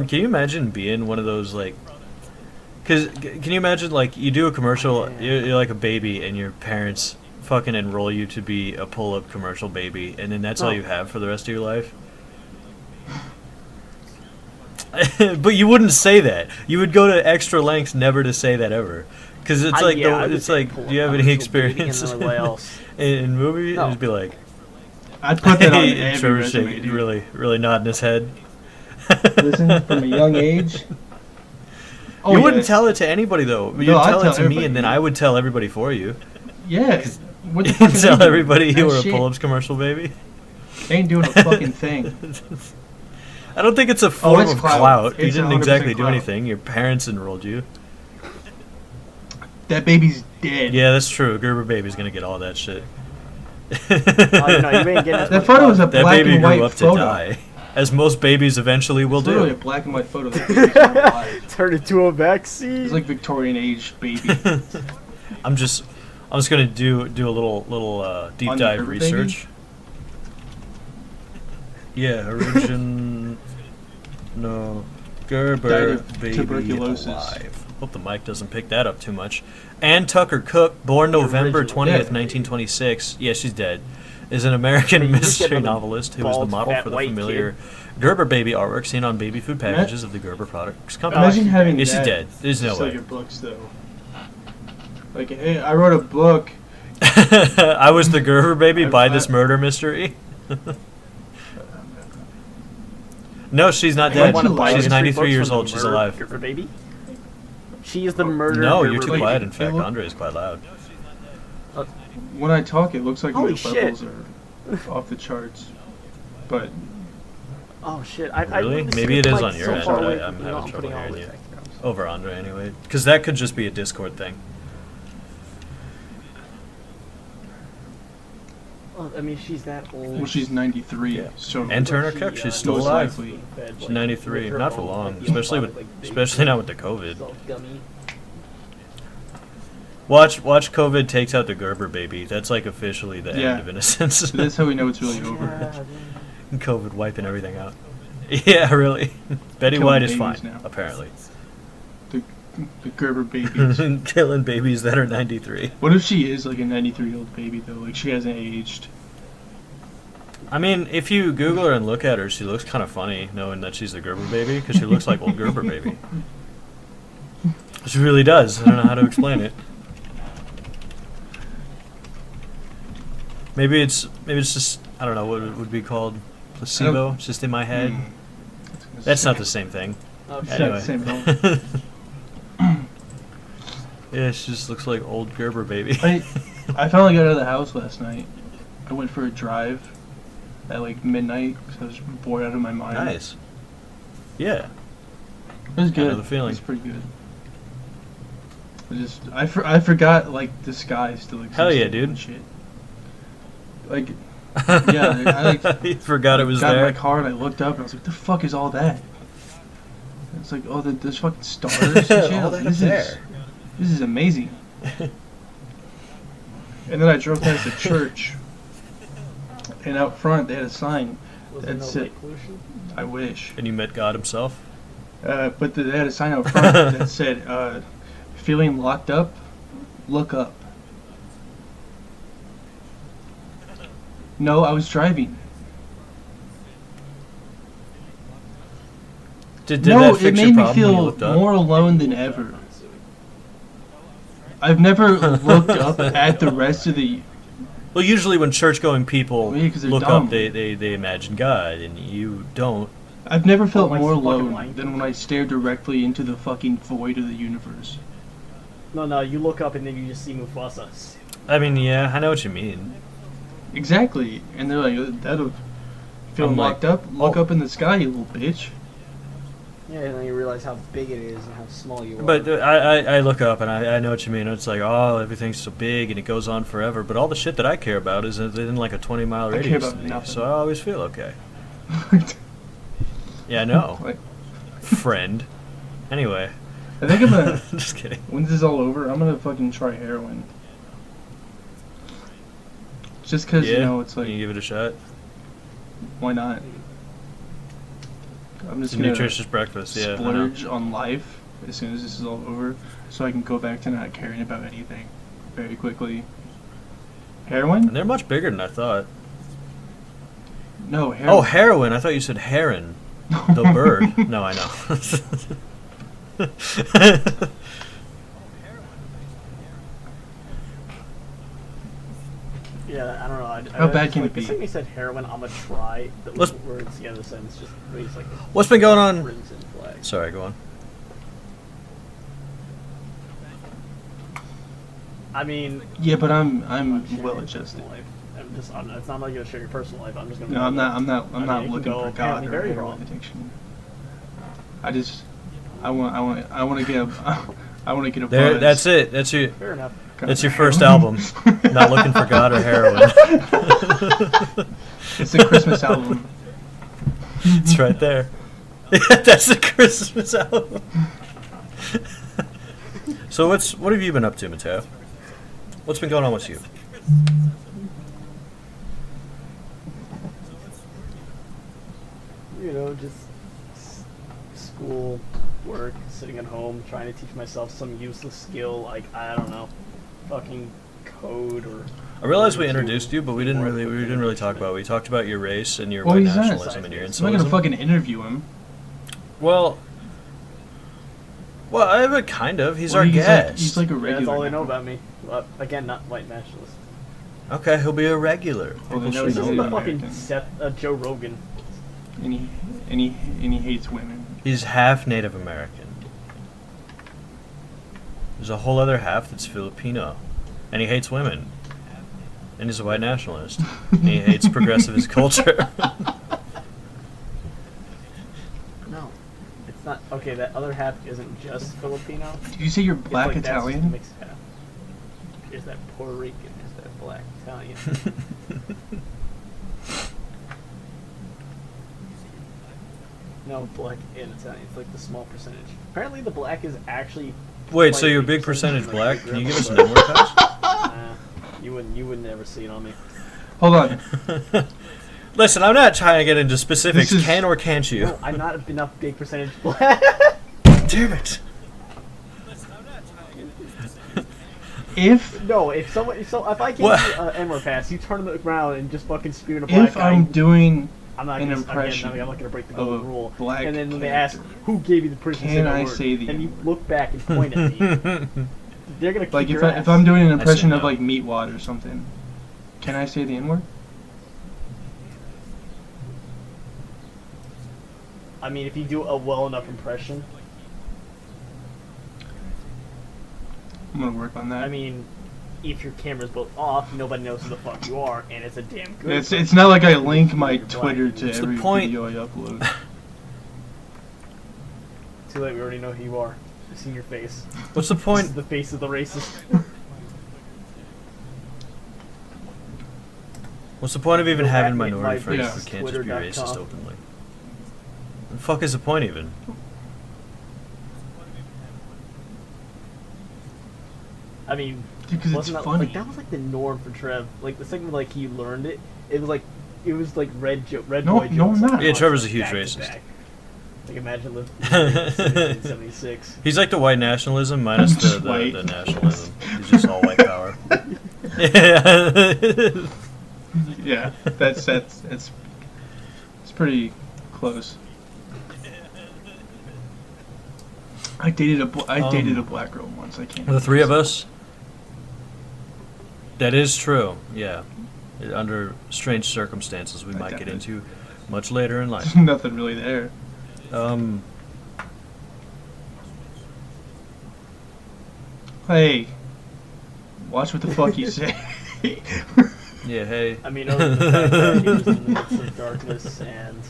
Can you imagine being one of those like? Cause can you imagine like you do a commercial, Yeah. you're like a baby, and your parents fucking enroll you to be a pull-up commercial baby, and then that's all Oh. you have for the rest of your life. But you wouldn't say that. You would go to extra lengths never to say that ever, because it's like Yeah, I would it's say like, pull do you up have on any a little baby, and then, experiences like, what else? in movies? No. It'd be like, I'd put that on hey, every Trevor resume, shaking, dude. really nodding his head. Listen, from a young age. Oh, You yeah. wouldn't tell it to anybody though. You'd No, I'd tell it tell to me, everybody. and then I would tell everybody for you. Yeah. What the You fuck is tell that? everybody you That were a shit pull-ups commercial baby. Ain't doing a fucking thing. I don't think it's a form it's of clout. clout. You It's didn't 100% exactly do clout. anything. Your parents enrolled you. That baby's dead. Yeah, that's true. Gerber baby's gonna get all that shit. Oh, you know, you ain't getting as That much photo was a love. That black baby and white grew up photo. to die, as most babies eventually will It's literally a do. black and white photo. That baby's not alive. Turn into a vaccine. It's like Victorian age baby. I'm just gonna do a little deep On the dive Gerber research. Yeah, origin. No, Gerber Died of baby tuberculosis. alive. Hope the mic doesn't pick that up too much. Ann Tucker Cook, born November original 20th, dead. 1926. Yeah, she's dead. Is an American Hey, you just mystery get another novelist who was the bald, model fat, for the white familiar Gerber baby artwork seen on baby food packages of the Gerber Products Company. Imagine having Yeah, she's that. dead. There's no Just way. like your books, though. Like, hey, I wrote a book. I was the Gerber baby by this I- murder mystery. No, she's not I dead. wanna buy She's these 93 years old. She's alive. Gerber baby. She is the murder. No, Gerber you're too baby. quiet. In It fact, look- Andre is quite loud. When I talk, it looks like Holy my shit. levels are off the charts. But Oh shit! Really? this Maybe it is like, on your so end, far but away I'm from- having I'm trouble putting all hearing the you. backgrounds. Over Andre, anyway. Because that could just be a Discord thing. Well, I mean, she's that old. well, she's 93, Yeah. so And Turner She, Cook, she's still most alive. likely. She's 93. Not for long, especially not with the COVID. Watch COVID takes out the Gerber baby. That's like officially the Yeah. end of innocence. So that's how we know it's really over. COVID wiping everything out. Yeah, really. Betty Killing White is babies fine, now. apparently. The Gerber babies. Killing babies that are 93. What if she is like a 93-year-old baby though? Like she hasn't aged. I mean, if you Google her and look at her, she looks kind of funny, knowing that she's the Gerber baby, because she looks like old Gerber baby. She really does. I don't know how to explain it. Maybe it's just, I don't know what it would be called, placebo. It's just in my head. That's not the same thing. Okay. Anyway. Same thing. Yeah, she just looks like old Gerber baby. I finally got out of the house last night. I went for a drive at like midnight because I was bored out of my mind. Nice. Yeah. It was good. know the feeling. It was pretty good. I forgot like the sky still existed. Hell yeah, dude. And shit. Like yeah, I like You forgot it was got in there. my car and I looked up and I was like, "The fuck is all that?" And it's like, "Oh, there's fucking stars and shit." I All was like, that there. This is amazing. And then I drove past a church, and out front they had a sign Was that there no said, light pollution? "I wish." And you met God himself? But they had a sign out front that said, "Feeling locked up? Look up." No, I was driving. Did No, that it fix your made me problem when you feel looked up? more alone than ever. I've never looked up at the rest of the. Well, usually when church-going people Yeah, 'cause they're look dumb. up, they imagine God, and you don't. I've never felt like more fucking alone lying. than when I stare directly into the fucking void of the universe. No, you look up and then you just see Mufasa. I mean, yeah, I know what you mean. Exactly, and they're like, "That'll feel I'm like, locked up. Look oh. up in the sky, you little bitch." Yeah, and then you realize how big it is and how small you are. But I look up and I know what you mean. It's like, oh, everything's so big and it goes on forever. But all the shit that I care about is in like a 20-mile I care radius. about of me, nothing. so I always feel okay. Yeah, I know. Like, Friend. Anyway. I think I'm gonna. Just kidding. When this is all over, I'm gonna fucking try heroin. Just 'cause Yeah, you know it's like, you give it a shot. why not? I'm It's just a gonna nutritious breakfast, yeah. I know. splurge on life as soon as this is all over, so I can go back to not caring about anything very quickly. Heroin? And they're much bigger than I thought. No, Oh, heroin. heroin. I thought you said heron. The bird. No, I know. yeah, I don't know. How bad can like, it be? The second he said heroin, I'm gonna try the Let's- words together sentence. Just raise like What's been going on? crimson flag. Sorry, go on. I mean, Yeah, but I'm share well your adjusted. personal life. It's not like you're gonna share your personal life. I'm just gonna. No, I'm not. I'm not. I I'm mean, not it can looking go for God apparently or very heroin wrong. addiction. I want to get a. I want to get a There, buzz. that's it. That's your. Fair enough. That's your first album. Not looking for God or heroin. It's the Christmas album. It's right there. That's the Christmas album. So what have you been up to, Mateo? What's been going on with you? You know, just school, work, sitting at home, trying to teach myself some useless skill, like, I don't know, fucking code or... I realized we introduced you, but we didn't really talk about it. We talked about your race and your Well, white he's not. nationalism and your I'm not gonna insulism. fucking interview him. Well, I have a kind of. He's our He's guest. he's like a Yeah, regular. that's all they now. know about me. Again, not white nationalist. Okay, he'll be a regular. Well, People then should he's This know is an the that. fucking American. Joe Rogan. And he hates women. He's half Native American. There's a whole other half that's Filipino, and he hates women. And he's a white nationalist. And he hates progressivist culture. No, it's not. Okay, that other half isn't just Filipino. Did you say you're It's black like that's just a Italian? mixed half. There's that Puerto Rican, there's that black Italian. No, black and Italian. It's like the small percentage. Apparently, the black is actually. Wait, quite so a you're a big big percentage like black? your Can you give us an grandma, N-word pass? but, you wouldn't ever see it on me. Hold on. Listen, I'm not trying to get into specifics. This is- Can or can't you? No, I'm not enough big percentage black. Damn it. If No, if I give What? you an N-word pass, you turn it around and just fucking spew in a black if guy. I'm doing I'm not an gonna, impression again, I'm not gonna break the of golden a rule. black And then when they ask character, who gave you the permission to can say I the word, say the and you N-word? look back and point at me, they're gonna kick like your ass. if I'm doing an impression no. of like Meatwad or something, can I say the N-word? I mean, if you do a well enough impression, I'm gonna work on that. I mean, if your camera's both off, nobody knows who the fuck you are, and it's a damn good. it's not like I link my You're black. Twitter to What's the every point? video I upload. Too late. We already know who you are. I've seen your face. What's the This point? is the face of the racist. What's the point of even Go having at me, minority my friends Yeah. if we can't just be Twitter.com. racist openly? The fuck is the point even? I mean, Because it's wasn't that, funny. like, that was like the norm for Trev. Like the second like he learned it, it was like red No, boy no, jokes. I'm not. Yeah, Trevor's a huge back to racist. back. Like imagine living in 1776. He's like the white nationalism minus I'm just the white. nationalism. He's just all white power. Yeah. Yeah, it's pretty close. I dated a black girl once. I can't. The three of us? That is true, yeah. Under strange circumstances we I might doubt get it. into much later in life. There's nothing really there. Hey, watch what the fuck you say. Yeah, hey. I mean, other than the fact that he was in the midst of darkness and.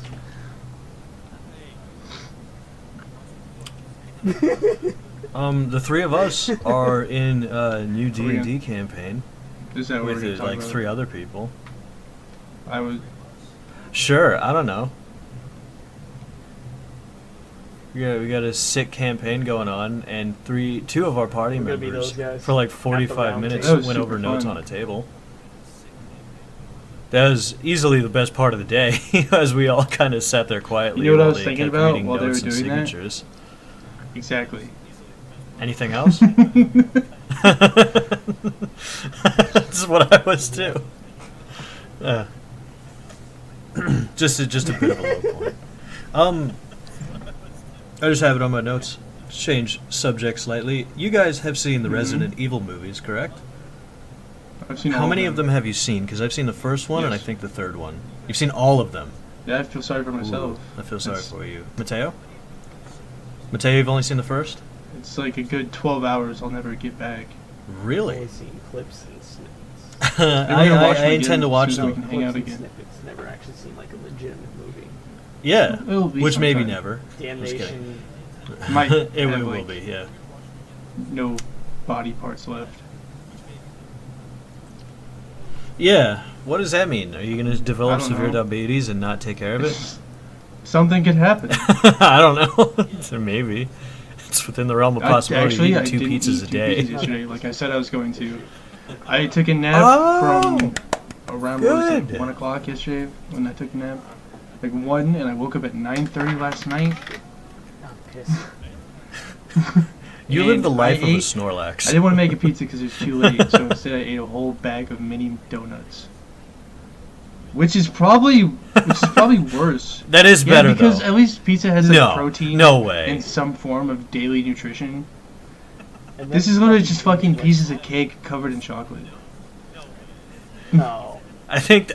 The three of us are in a new Korea. D&D campaign Is that what with we're gonna talk like about? 3 other people. I was. Sure, I don't know. We got a sick campaign going on, and 2 of our party We're gonna be members those guys for like at the 45 round minutes table. That was went over super notes fun. on a table. That was easily the best part of the day, as we all kind of sat there quietly You know what I while was they thinking kept about reading while they were notes and doing that? signatures. Exactly. Anything else? That's what I was too. Just a bit of a low point. I just have it on my notes. Change subject slightly. You guys have seen the Resident Evil movies, correct? I've seen How all many of them have you seen? Because I've seen the first one and I Yes. think the third one. You've seen all of them. Yeah, I feel sorry for myself. Ooh, I feel sorry It's- for you. Mateo? Mateo, you've only seen the first? It's like a good 12 hours I'll never get back. Really? Only seen clips and snippets. We're gonna watch them I again intend to as watch soon as we them. can hang out Clips and again. snippets. Never actually seen like a legitimate movie. Yeah, It'll be which maybe sometime. never. Just kidding. Damnation. Might it have, will like- be, yeah. No body parts left. Yeah, what does that mean? Are you going to develop I don't severe know. diabetes and not take care of it? Something could happen. I don't know. So maybe. It's within the realm of possibility. Actually, I Eating 2 didn't pizzas eat a 2 day. pizzas yesterday, like I said I was going to. I took a nap from around what was it, good. 1 o'clock yesterday when I took a nap. Like 1, and I woke up at 9:30 last night. I'm pissed. You And live the life of a I Snorlax. didn't want to make a pizza because it was too late, so instead I ate a whole bag of mini donuts. Which is probably worse. That is Yeah, better because though. at least pizza has like No, protein no way. and some form of daily nutrition. And This then is literally just fucking like- pieces of cake covered in chocolate. No. I think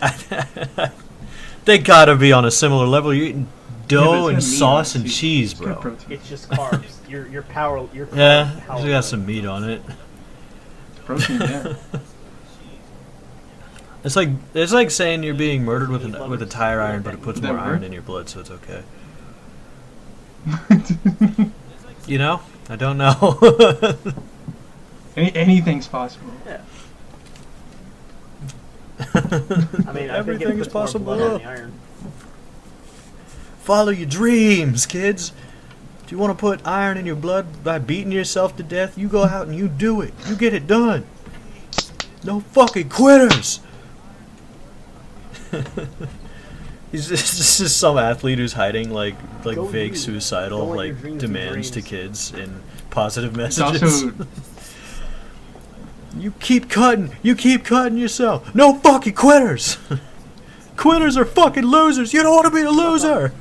they gotta be on a similar level. You're eating Yeah, but dough it's and got meat sauce on it, and too. cheese, It's got bro. protein. It's just carbs. Your power. Your carb Yeah, power it's got load. some meat on it. Protein, yeah. It's like saying you're being murdered with a tire iron, but it puts Would that more iron work? in your blood, so it's okay. You know? I don't know. Anything's possible. Yeah. I mean, I think Everything it is puts more possible. blood on the iron. Follow your dreams, kids. Do you want to put iron in your blood by beating yourself to death? You go out and you do it. You get it done. No fucking quitters. This is some athlete who's hiding like Go vague you. suicidal Don't let like your dreams be demands to dreams. kids in positive It's messages. also You keep cutting yourself. No fucking quitters. Quitters are fucking losers. You don't want to be a loser.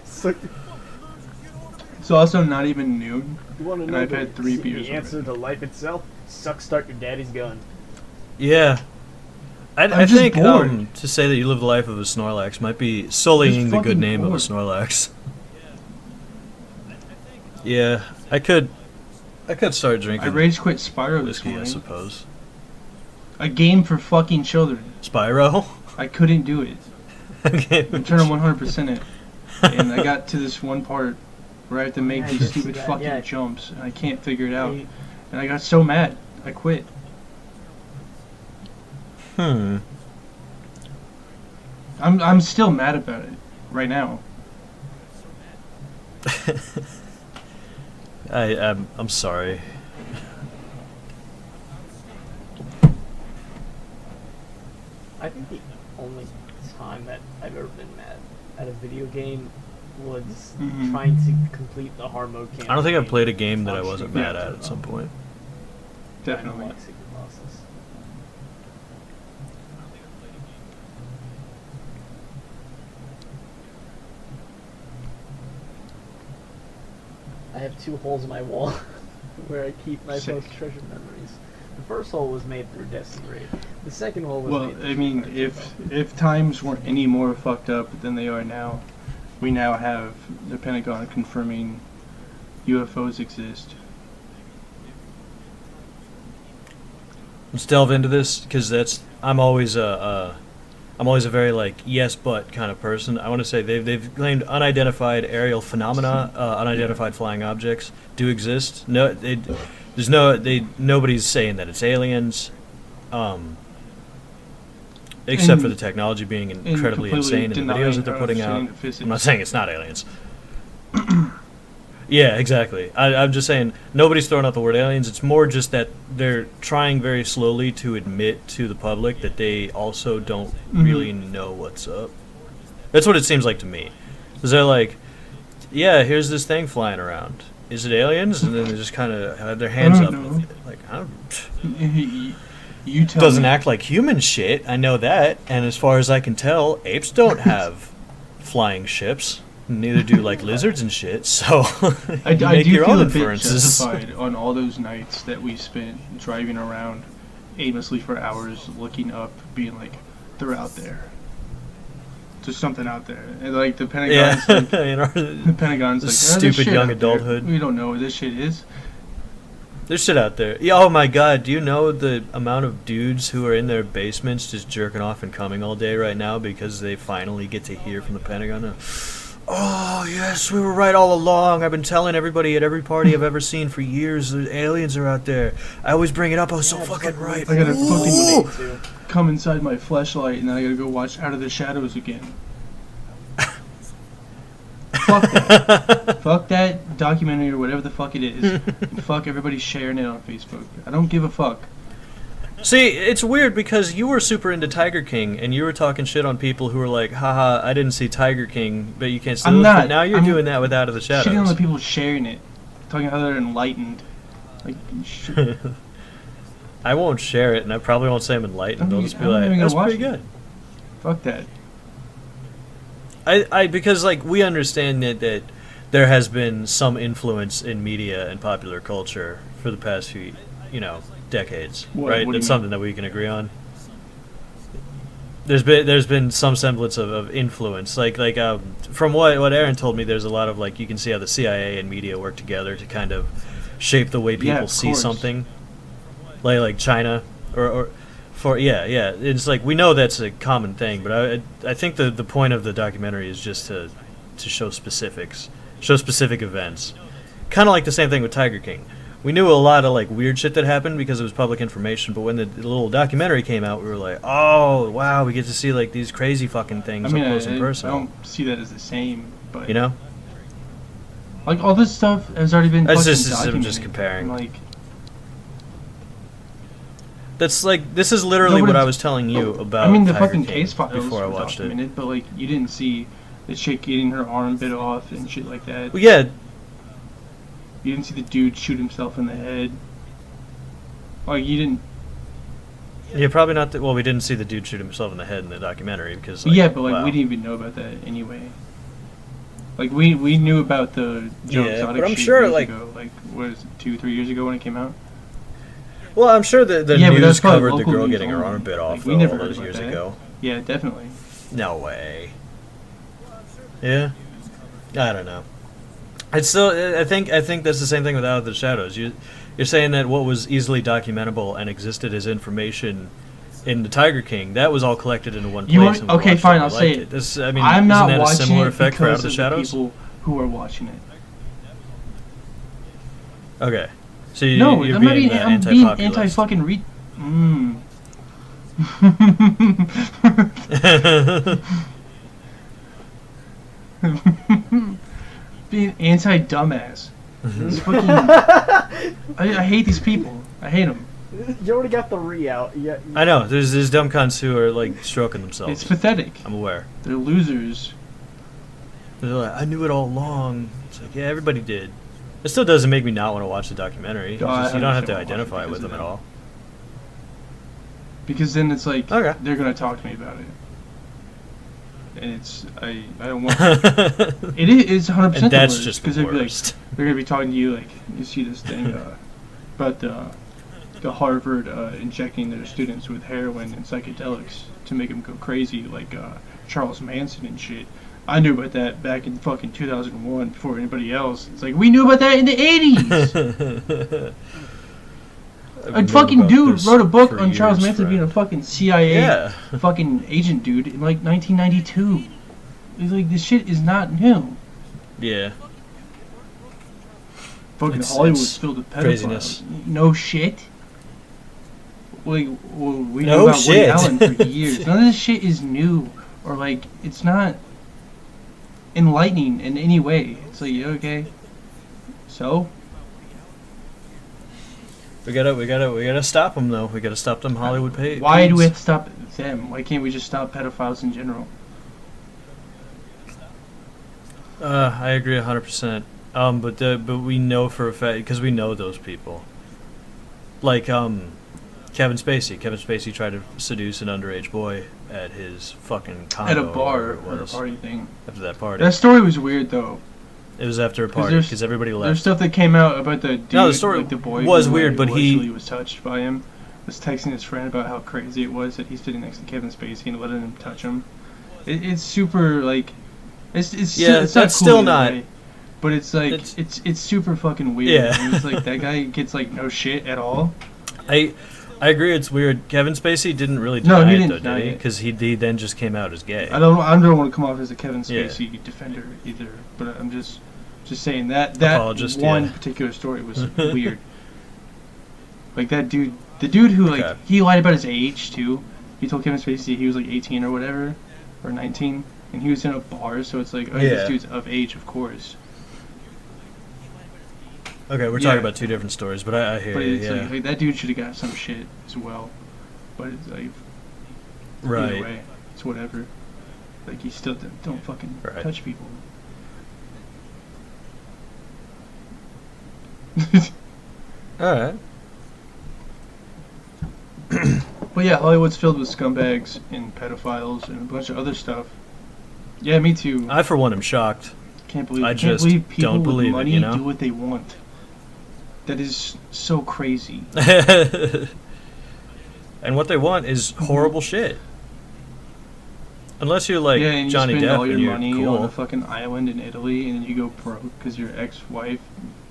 So, it's also not even noon. you want to And know I've had 3 beers the answer to life itself? Suck, start your daddy's gun. Yeah. I just think bored. to say that you live the life of a Snorlax might be sullying the good fucking name of a bored. Snorlax. Yeah, I could start I drinking rage quit Spyro this whiskey, I morning. suppose. A game for fucking children. Spyro? I couldn't do it. Okay. I'm trying to 100% it. And I got to this one part where I have to make Yeah, I these did stupid see that, fucking yeah. jumps, and I can't figure it out. Hey, And I got so mad, I quit. I'm still mad about it right now. I'm sorry. I think the only time that I've ever been mad at a video game was Mhm. trying to complete the hard mode campaign. I don't think I've played a game that I on wasn't Secret mad Bosses. at some point. I Definitely. don't like Secret Bosses. I have 2 holes in my wall where I keep my Sick. most treasured memories. The first hole was made through Destiny Raid. The second hole was Well, made I mean, if times weren't any more fucked up than they are now, we now have the Pentagon confirming UFOs exist. Let's delve into this because I'm always a very like yes but kind of person. I want to say they've claimed unidentified aerial phenomena, unidentified flying objects do exist. No, nobody's saying that it's aliens, except And- for the technology being and incredibly completely insane in the denying videos that they're our putting out. understanding of physics. I'm not saying it's not aliens. Yeah, exactly. I'm just saying nobody's throwing out the word aliens. It's more just that they're trying very slowly to admit to the public that they also don't really know what's up. That's what it seems like to me. Because they're like, yeah, here's this thing flying around. Is it aliens? And then they just kind of have their hands I up. don't know. Like, I don't... You tell Doesn't me. act like human shit. I know that. And as far as I can tell, apes don't have flying ships. Neither do like lizards and shit. So I you make do your feel own a bit inferences. justified on all those nights that we spent driving around aimlessly for hours, looking up, being like, "They're out there. There's something out there." And like the Yeah, Pentagon's like, you know, the Pentagon's like, This "Oh, there's stupid shit young out there. adulthood. We don't know what this shit is." there's shit out there. Yeah, oh my god, do you know the amount of dudes who are in their basements just jerking off and coming all day right now because they finally get to hear from the Pentagon? Oh, yes, we were right all along. I've been telling everybody at every party I've ever seen for years that aliens are out there. I always bring it up. I was so Yeah, just fucking like right. I gotta Ooh. fucking come inside my fleshlight, and then I gotta go watch Out of the Shadows again. fuck that. Fuck that documentary or whatever the fuck it is. And fuck everybody sharing it on Facebook. I don't give a fuck. See, it's weird because you were super into Tiger King, and you were talking shit on people who were like, haha, I didn't see Tiger King, but you can't steal I'm it. not. But now you're doing that with Out of the Shadows. Shitting on the people sharing it. Talking how they're enlightened. Like, I won't share it, and I probably won't say I'm enlightened. They'll just be like, even that's gonna pretty watch good. Fuck that. Because, like, we understand that there has been some influence in media and popular culture for the past few, decades, right? What That's do you something that we can agree on. There's been some semblance of influence, from what Aaron told me. There's a lot of you can see how the CIA and media work together to kind of shape the way people see course. something, like China It's like we know that's a common thing, but I think the point of the documentary is just to show specifics, show specific events, kind of like the same thing with Tiger King. We knew a lot of weird shit that happened because it was public information, but when the little documentary came out, we were like, oh wow, we get to see these crazy fucking things up close and I personal. don't see that as the same, but all this stuff has already been fucking documented. I'm just comparing. And, this is literally what I was telling you about. I mean, the Tiger fucking King case files before I were watched documented, but you didn't see the chick getting her arm bit off and shit like that. Well, yeah. You didn't see the dude shoot himself in the head. You didn't. Yeah, probably not. Well, we didn't see the dude shoot himself in the head in the documentary because. Wow. We didn't even know about that anyway. We knew about the Joe Exotic but I'm shit sure years ago. What is it, 2-3 years ago when it came out? Well, I'm sure the news covered the girl getting her arm bit off we all never those heard years about that. ago. Yeah, definitely. No way. Yeah, I don't know. It's still. I think that's the same thing with Out of the Shadows. You're saying that what was easily documentable and existed as information in the Tiger King, that was all collected into one place. Okay, fine. I'll say it. I'm not isn't that watching a similar it effect for Out of because the of the Shadows? people who are watching it. Okay, so No, you're I'm not being being. the I'm being anti-populist. anti-fucking being anti-dumbass. It's fucking, I hate these people. I hate them. You already got the out. Yeah. I know. There's dumb cunts who are stroking themselves. It's pathetic. I'm aware. They're losers. They're like, I knew it all along. It's like, yeah, everybody did. It still doesn't make me not want to watch the documentary. It's just, you don't have to identify with them at all. Because then it's okay. They're gonna talk to me about it, and it's I don't want. It is 100%. And that's just the worst. They're gonna be talking to you you see this thing about the Harvard injecting their students with heroin and psychedelics to make them go crazy, Charles Manson and shit. I knew about that back in fucking 2001 before anybody else. It's we knew about that in the 80s. A fucking dude wrote a book on Charles Manson being a fucking CIA fucking agent dude in 1992. He's this shit is not new. Yeah. Fucking Hollywood's filled with pedophiles. Craziness. No shit. We No knew about shit. Woody Allen for years. None of this shit is new or it's not enlightening in any way. It's okay. So we gotta stop them though. We gotta stop them Hollywood pay. Why do we have to stop them? Why can't we just stop pedophiles in general? I agree 100%. But we know for a fact because we know those people. Kevin Spacey. Kevin Spacey tried to seduce an underage boy at his fucking condo. At a bar or a party thing. After that party. That story was weird though. It was after a party because everybody left. There's stuff that came out about the dude, the story the boy was who, weird, but he was touched by him. Was texting his friend about how crazy it was that he's sitting next to Kevin Spacey and letting him touch him. It's super it's that's not cool still not. Way, but it's it's super fucking weird. Yeah. And it's that guy gets no shit at all. I agree. It's weird. Kevin Spacey didn't really deny he it, didn't though, deny did he? it. Because he then just came out as gay. I don't want to come off as a Kevin Spacey defender either, but I'm just saying that one particular story was weird. That dude, the dude who he lied about his age too. He told Kevin Spacey he was 18 or whatever, or 19. and he was in a bar, so it's like, oh, Yeah. this dude's of age, of course. Okay, we're Yeah. talking about two different stories, but I hear But you. it's Yeah. like that dude should have got some shit as well. But it's like, either Right. way, it's whatever. Like, you still don't fucking Right. touch people. All right. But yeah, Hollywood's filled with scumbags and pedophiles and a bunch of other stuff. Yeah, me too. I, for one, am shocked. Can't believe, I can't just believe people don't believe it, with money you know? do what they want. That is so crazy. And what they want is horrible shit. Unless you're like yeah, and you Johnny spend Depp all your and you're money cool. on a fucking island in Italy, and then you go broke because your ex-wife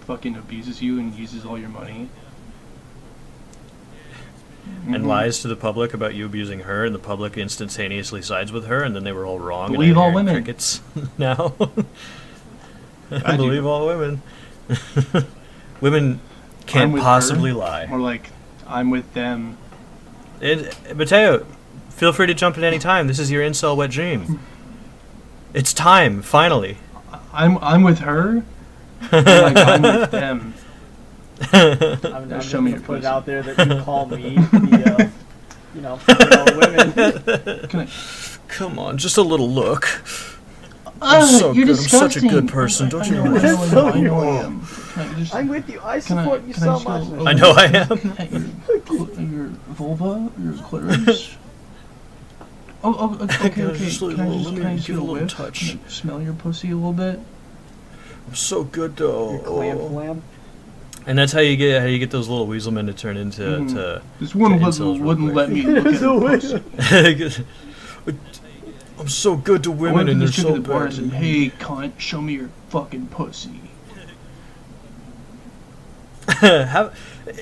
fucking abuses you and uses all your money. And Mhm. lies to the public about you abusing her, and the public instantaneously sides with her, and then they were all wrong. Believe and I all hear women. Crickets now. I do. Believe all women. Women can't I'm with possibly her, lie. Or like, I'm with them. Mateo, feel free to jump in any time. This is your incel wet dream. It's time, finally. I'm with her. Or like, I'm with them. I'm just show me gonna your put it pussy. out there that you call me the, women. Can I? Come on, just a little look. I'm so you're good. I'm such a good disgusting. person. Don't I you know, know I that? know, I know I am. Can I just, I'm with you. I Can I- support you can I so just much. go- I know I am. At your vulva, your clitoris. Oh, okay. Can I just Can I let just, me can I just give get a little whiff? touch? Can I smell your pussy a little bit? I'm so good though. Your clam flam. And that's how you get those little weasel men to turn into Mhm. This one to incels real wouldn't quick. let me look at her pussy. I'm so good to I women went to and they're this chick so at the bar and bad. said, "Hey, cunt, show me your fucking pussy."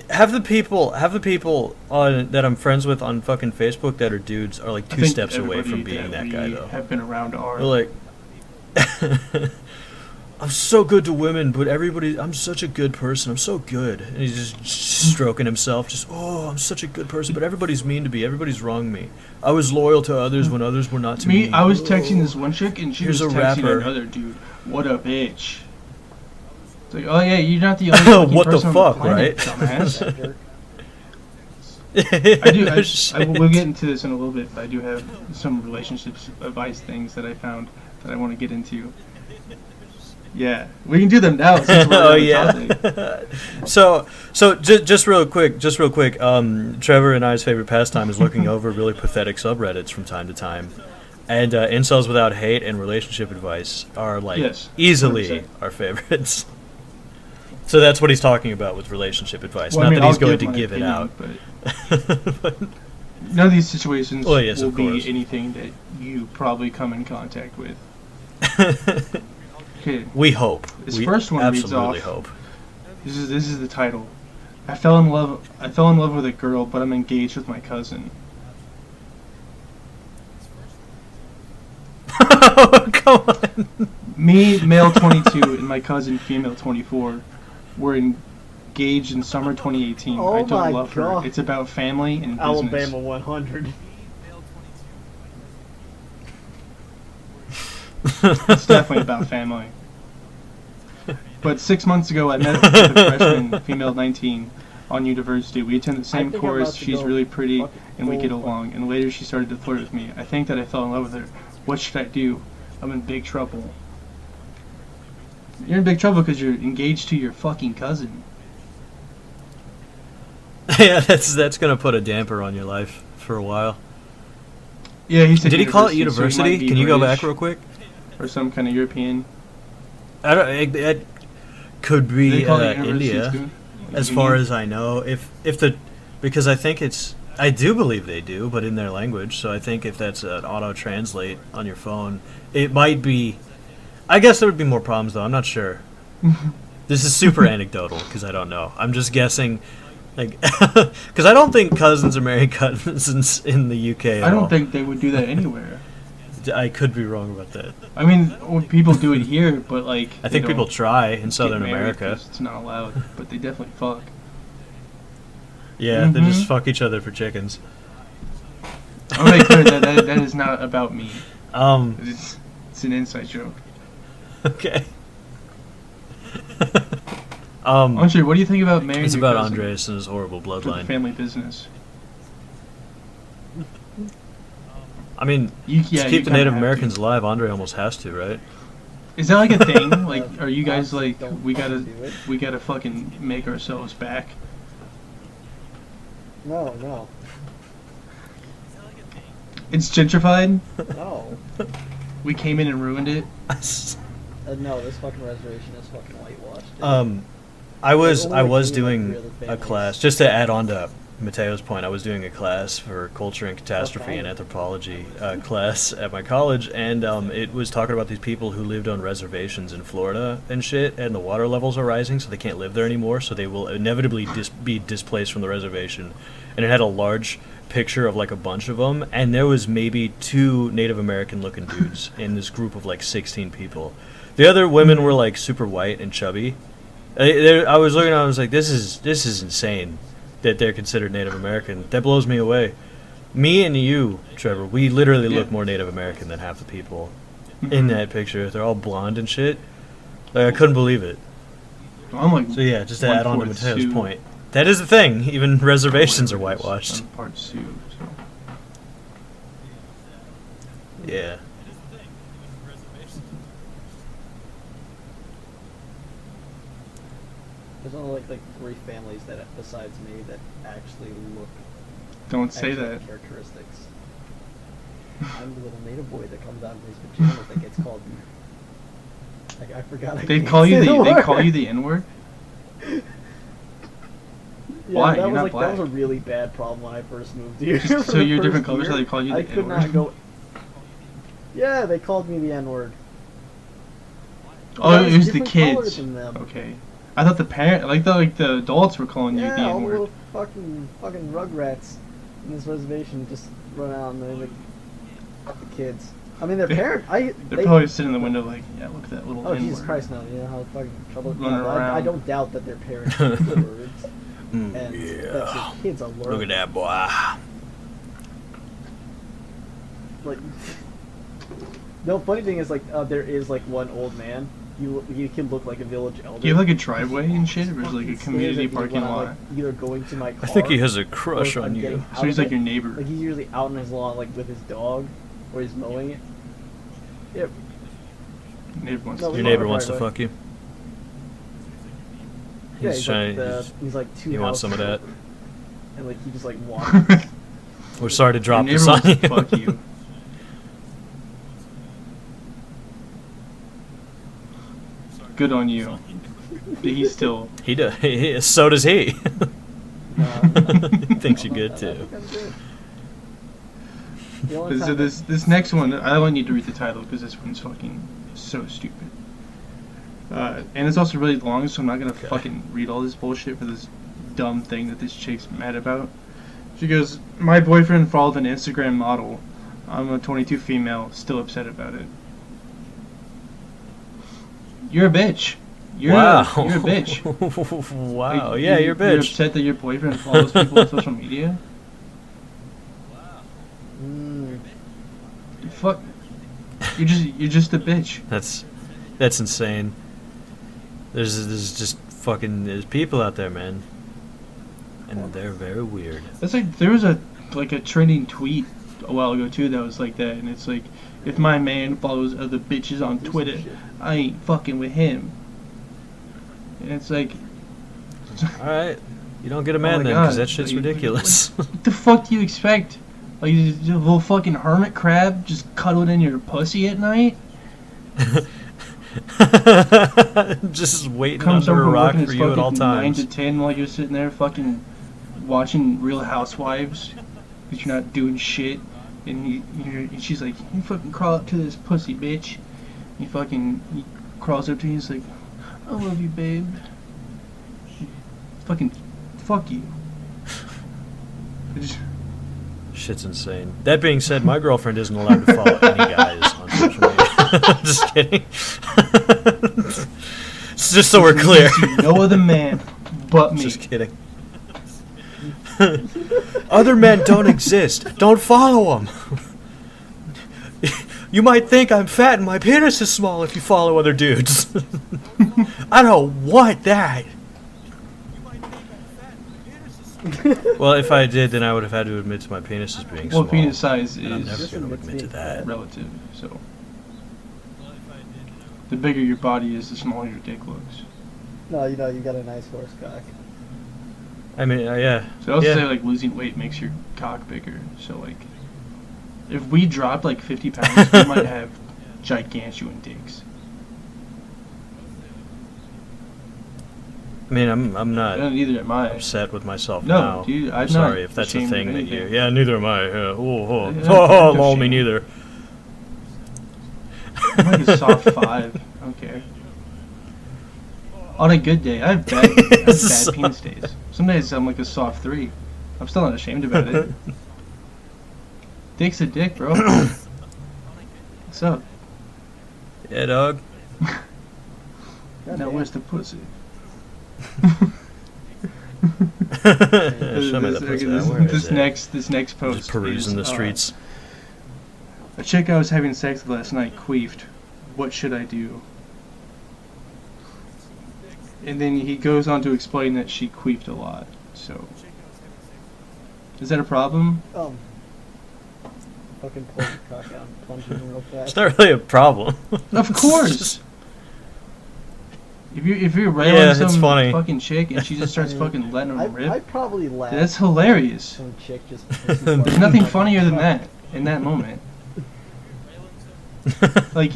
have the people on that I'm friends with on fucking Facebook that are dudes are like I two think steps away from everybody being that we guy though. have been around are. They're like, I'm so good to women, but I'm such a good person. I'm so good. And he's just stroking himself. I'm such a good person, but everybody's mean to me. Everybody's wronged me. I was loyal to others when others were not to me. I was texting this one chick and she Here's was a texting rapper. another dude. What a bitch. It's like, oh yeah, you're not the only fucking What the person fuck, on the planet, right? dumbass. I do. No shit. We'll get into this in a little bit, but I do have some relationships advice things that I found that I want to get into. Yeah, we can do them now. Since we're Oh on the yeah. topic. So just real quick. Trevor and I's favorite pastime is looking over really pathetic subreddits from time to time, and incels without hate and relationship advice are like Yes, easily 100%. our favorites. So that's what he's talking about with relationship advice. Well, I Not mean, that he's I'll going to my give it opinion, out. but none of these situations Well, yes, will of be course. anything that you probably come in contact with. Okay, We hope. This We first one reads absolutely off. hope. this is the title. I fell in love with a girl, but I'm engaged with my cousin. Come on. Me, male 22, and my cousin, female 24, were engaged in summer 2018. Oh I don't my love God. her. It's about family and business. Alabama 100. It's definitely about family. But 6 months ago, I met a freshman, female 19, on university. We attend the same think I'm course. about to She's go really pretty, fucking and we get full along. And later, she started to flirt with me. I think that I fell in love with her. What should I do? I'm in big trouble. You're in big trouble because you're engaged to your fucking cousin. Yeah, that's gonna put a damper on your life for a while. Yeah, he said Did he call it university, so he might university? be Can you go British back real quick? or some kind of European. I don't. It could Do be they call it university India, too? as far as I know. Because I think I do believe they do, but in their language. So I think if that's an auto translate on your phone, it might be. I guess there would be more problems though. I'm not sure. This is super anecdotal because I don't know. I'm just guessing. Like, because I don't think cousins are married cousins in the UK at I don't all. think they would do that anywhere. I could be wrong about that. I mean, people do it here, but like I think they people don't try in get Southern married America. 'cause it's not allowed, but they definitely fuck. Yeah, they just Mhm. fuck each other for chickens. I'll make clear that is not about me. Um, It's It's an inside joke. Okay. Andre, what do you think about marrying It's your about cousin Andres and his horrible for the bloodline. family business? I mean, Yeah, to you keep the kinda Native have Americans to. alive, Andre almost has to, right? Is that like a thing? Like, are you guys like Don't we gotta do it. we gotta fucking make ourselves back? No. It's gentrified. No. We came in and ruined it. No, this fucking reservation is fucking whitewashed. I was Like, only, like, doing three other a families. class just to add on to Mateo's point. I was doing a class for culture and catastrophe Okay. and anthropology class at my college, and it was talking about these people who lived on reservations in Florida and shit, and the water levels are rising, so they can't live there anymore. So they will inevitably be displaced from the reservation. And it had a large picture of like a bunch of them, and there was maybe 2 Native American looking dudes in this group of like 16 people. The other women were like super white and chubby. I was looking, I was like, this is insane that they're considered Native American. That blows me away. Me and you, Trevor, we literally look Yeah. more Native American than half the people in that picture. They're all blonde and shit. Like, I couldn't believe it. I'm like. So yeah, just to add on to 1/4 Mateo's Sioux. point, that is the thing. Even reservations are Whatever it is. whitewashed. I'm part Sioux. So. Yeah. There's only like 3 families that, besides me, that actually look. Don't say actually that. have characteristics. I'm the little native boy that comes out in his pajamas that gets called. Like, I forgot. They call you the N-word. Yeah, Why? That You're was not like that was a black. really bad problem when I first moved here. Just For so the you're first different colors, year, so they call you the I could N-word? not go. Yeah, they called me the N-word. Oh, I was it was the different color kids. than them. Okay. I thought the parent, like the adults were calling you the Yeah, all the N-word. little fucking rugrats in this reservation just run out and they're like, fuck the kids. I mean, their parents. They're probably sitting in the window like, yeah, look at that little Oh N-word. Jesus Christ! No, you know how fucking trouble. Running I around. don't doubt that their parents are birds, and that yeah. their kids are Look at that boy. Like, no, funny thing is like there is like one old man. You can look like a village elder. Do you have like a driveway and shit, or is it like a He stares community at me parking when I'm, lot? like, either going to my car. I think he has a or crush if on I'm you. getting So out he's of like it. your neighbor. Like he's usually out on his lawn, like with his dog, or he's mowing it. Yeah. Neighbor wants No, to Your we neighbor don't wants to driveway. fuck you. Yeah, He's trying. he's like 2 he wants some of that. houses over. And like he just like wanders. We're sorry to drop Your this neighbor on wants you. to fuck you. Good on you. He's still. He does. So does he. Thinks I you're good think too. I'm good. The only So time this next one, I only need to read the title because this one's fucking so stupid. And it's also really long, so I'm not gonna Okay. fucking read all this bullshit for this dumb thing that this chick's mad about. She goes, "My boyfriend followed an Instagram model. I'm a 22 female, still upset about it." You're a bitch. You're Wow. you're a bitch. Wow. Like, Yeah, you're a bitch. You're upset that your boyfriend follows people on social media? Mm, Fuck. You're just a bitch. That's insane. There's just fucking there's people out there, man, and they're very weird. That's like there was a trending tweet a while ago too that was like that, and it's like, if my man follows other bitches on Twitter, I ain't fucking with him. And it's like, All right, you don't get a oh man my then, God, because that shit's like, ridiculous. What the fuck do you expect? Like a little fucking hermit crab just cuddled in your pussy at night? Just waiting Comes under home a from rock work and for it's you at all fucking 9 times. to 10 while you're sitting there fucking watching Real Housewives because you're not doing shit. And she's like, "You fucking crawl up to this pussy, bitch." He crawls up to you and he's like, "I love you, babe." Fucking fuck you. I just- Shit's insane. That being said, my girlfriend isn't allowed to follow any guys on social media. Just kidding. It's just so we're clear. See no other man but me. Just kidding. Other men don't exist. Don't follow them. You might think I'm fat and my penis is small if you follow other dudes. I don't want that. Well, if I did, then I would have had to admit to my penis as being small. Well, penis size and I'm never is going to admit to that. relative, so the bigger your body is, the smaller your dick looks. No, you know, you got a nice horse cock. I mean, yeah. So I also yeah. say like losing weight makes your cock bigger. So like, if we dropped like 50 pounds, we might have gigantuan dicks. I mean, I'm not Neither am I. upset with myself No, now. dude, I'm I'm sorry not if that's a ashamed thing of that you... anything. Yeah, neither am I. Yeah, Oh, I'm lol, me ashamed. neither. I'm like a soft 5. I don't care. On a good day, I have bad penis days. Some days I'm like a soft 3. I'm still not ashamed about it. Dick's a dick, bro. What's up? Yeah, dog. Now where's the pussy? Show me the pussy. Where is it? This next post. Just perusing the streets. A chick I was having sex with last night queefed. What should I do? And then he goes on to explain that she queefed a lot. So, is that a problem? Fucking pull your cock out and plunge it in real fast. It's not really a problem. Of course. If you're railing Yeah, it's some funny. fucking chick and she just starts fucking letting them I rip, probably laugh. that's hilarious. Some chick just. There's nothing funnier than that in that moment. Like,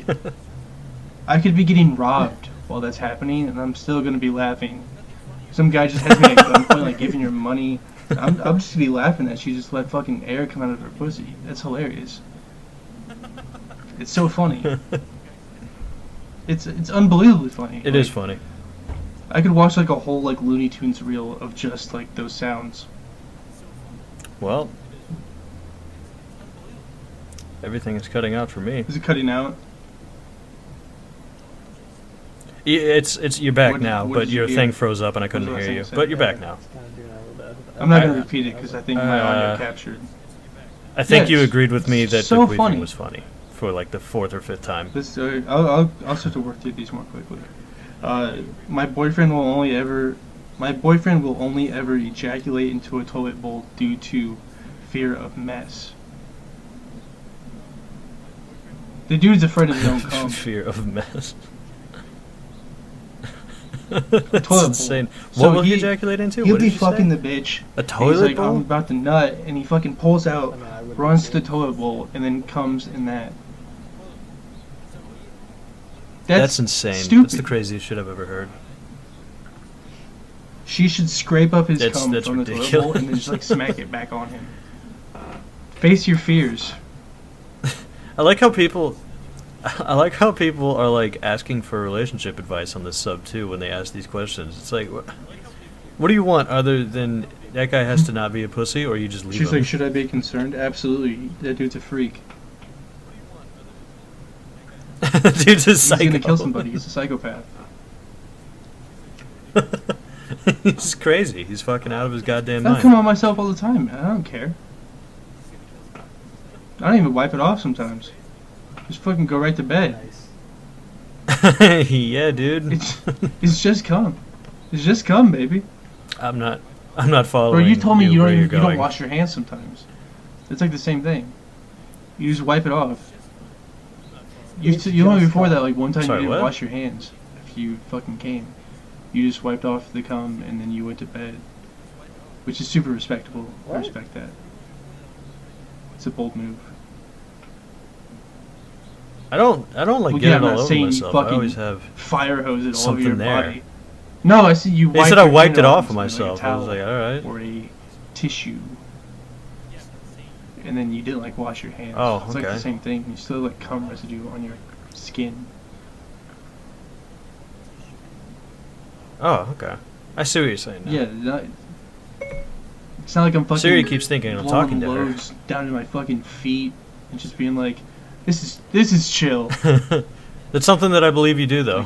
I could be getting robbed while that's happening, and I'm still gonna be laughing. Some guy just has me at gunpoint, like giving her money. I'm just gonna be laughing that she just let fucking air come out of her pussy. That's hilarious. It's so funny. It's unbelievably funny. It is funny. I could watch like a whole like Looney Tunes reel of just like those sounds. Well, everything is cutting out for me. Is it cutting out? It's you're back What- now, what but did you your hear? thing froze up and I What couldn't was I hear you. saying? But you're back now. It's kinda doing that a little bit. I'm not gonna repeat it because I think my audio captured. I think you Yes. agreed with me that So the funny. queefing was funny for like the 4th or 5th time. This I'll start to work through these more quickly. My boyfriend will only ever ejaculate into a toilet bowl due to fear of mess. The dude's afraid of his own cum. Fear of mess. Toilet That's bowl. insane. So What will he he- ejaculate into? He'll What be did you fucking say? the bitch. A and toilet he's like, bowl? I'm about to nut, and he fucking pulls out, I mean, I wouldn't runs say to the toilet bowl, and then comes in that. That's insane. Stupid. That's the craziest shit I've ever heard. She should scrape up his That's cum from the toilet ridiculous. bowl and then just like smack it back on him. Face your fears. I like how people are like asking for relationship advice on this sub too when they ask these questions. It's like, what do you want other than that guy has to not be a pussy, or you just leave She's him? like, should I be concerned? Absolutely. That dude's a freak. Dude's a He's psycho. gonna kill somebody. He's a psychopath. He's crazy. He's fucking out of his goddamn I mind. come on myself all the time, man. I don't care. I don't even wipe it off sometimes. Just fucking go right to bed. Nice. Yeah, dude. It's just cum. It's just cum, baby. I'm not following. Bro, you told me you where don't you're even, you don't going. wash your hands sometimes. It's like the same thing. You just wipe it off. You It's told me just before cum. that like one time Sorry, you didn't what? wash your hands if you fucking came. You just wiped off the cum and then you went to bed, which is super respectable. I What? respect that. It's a bold move. I don't like Well, get yeah, it I'm all not over saying you myself. I fucking always have. fire hose it all over Something your there. body. No, I see you. He Wiped said I your wiped it hand off of on something myself. Like a I was like, towel all right. or a tissue. And then you didn't like wash your hands. Oh, It's like okay. the same thing. You still have, like cum residue on your skin. Oh, okay. I see what you're saying now. Yeah, it's not like I'm fucking. Siri keeps thinking I'm blowing talking to her. loads down to my fucking feet and just being like, "This is chill." That's something that I believe you do, though.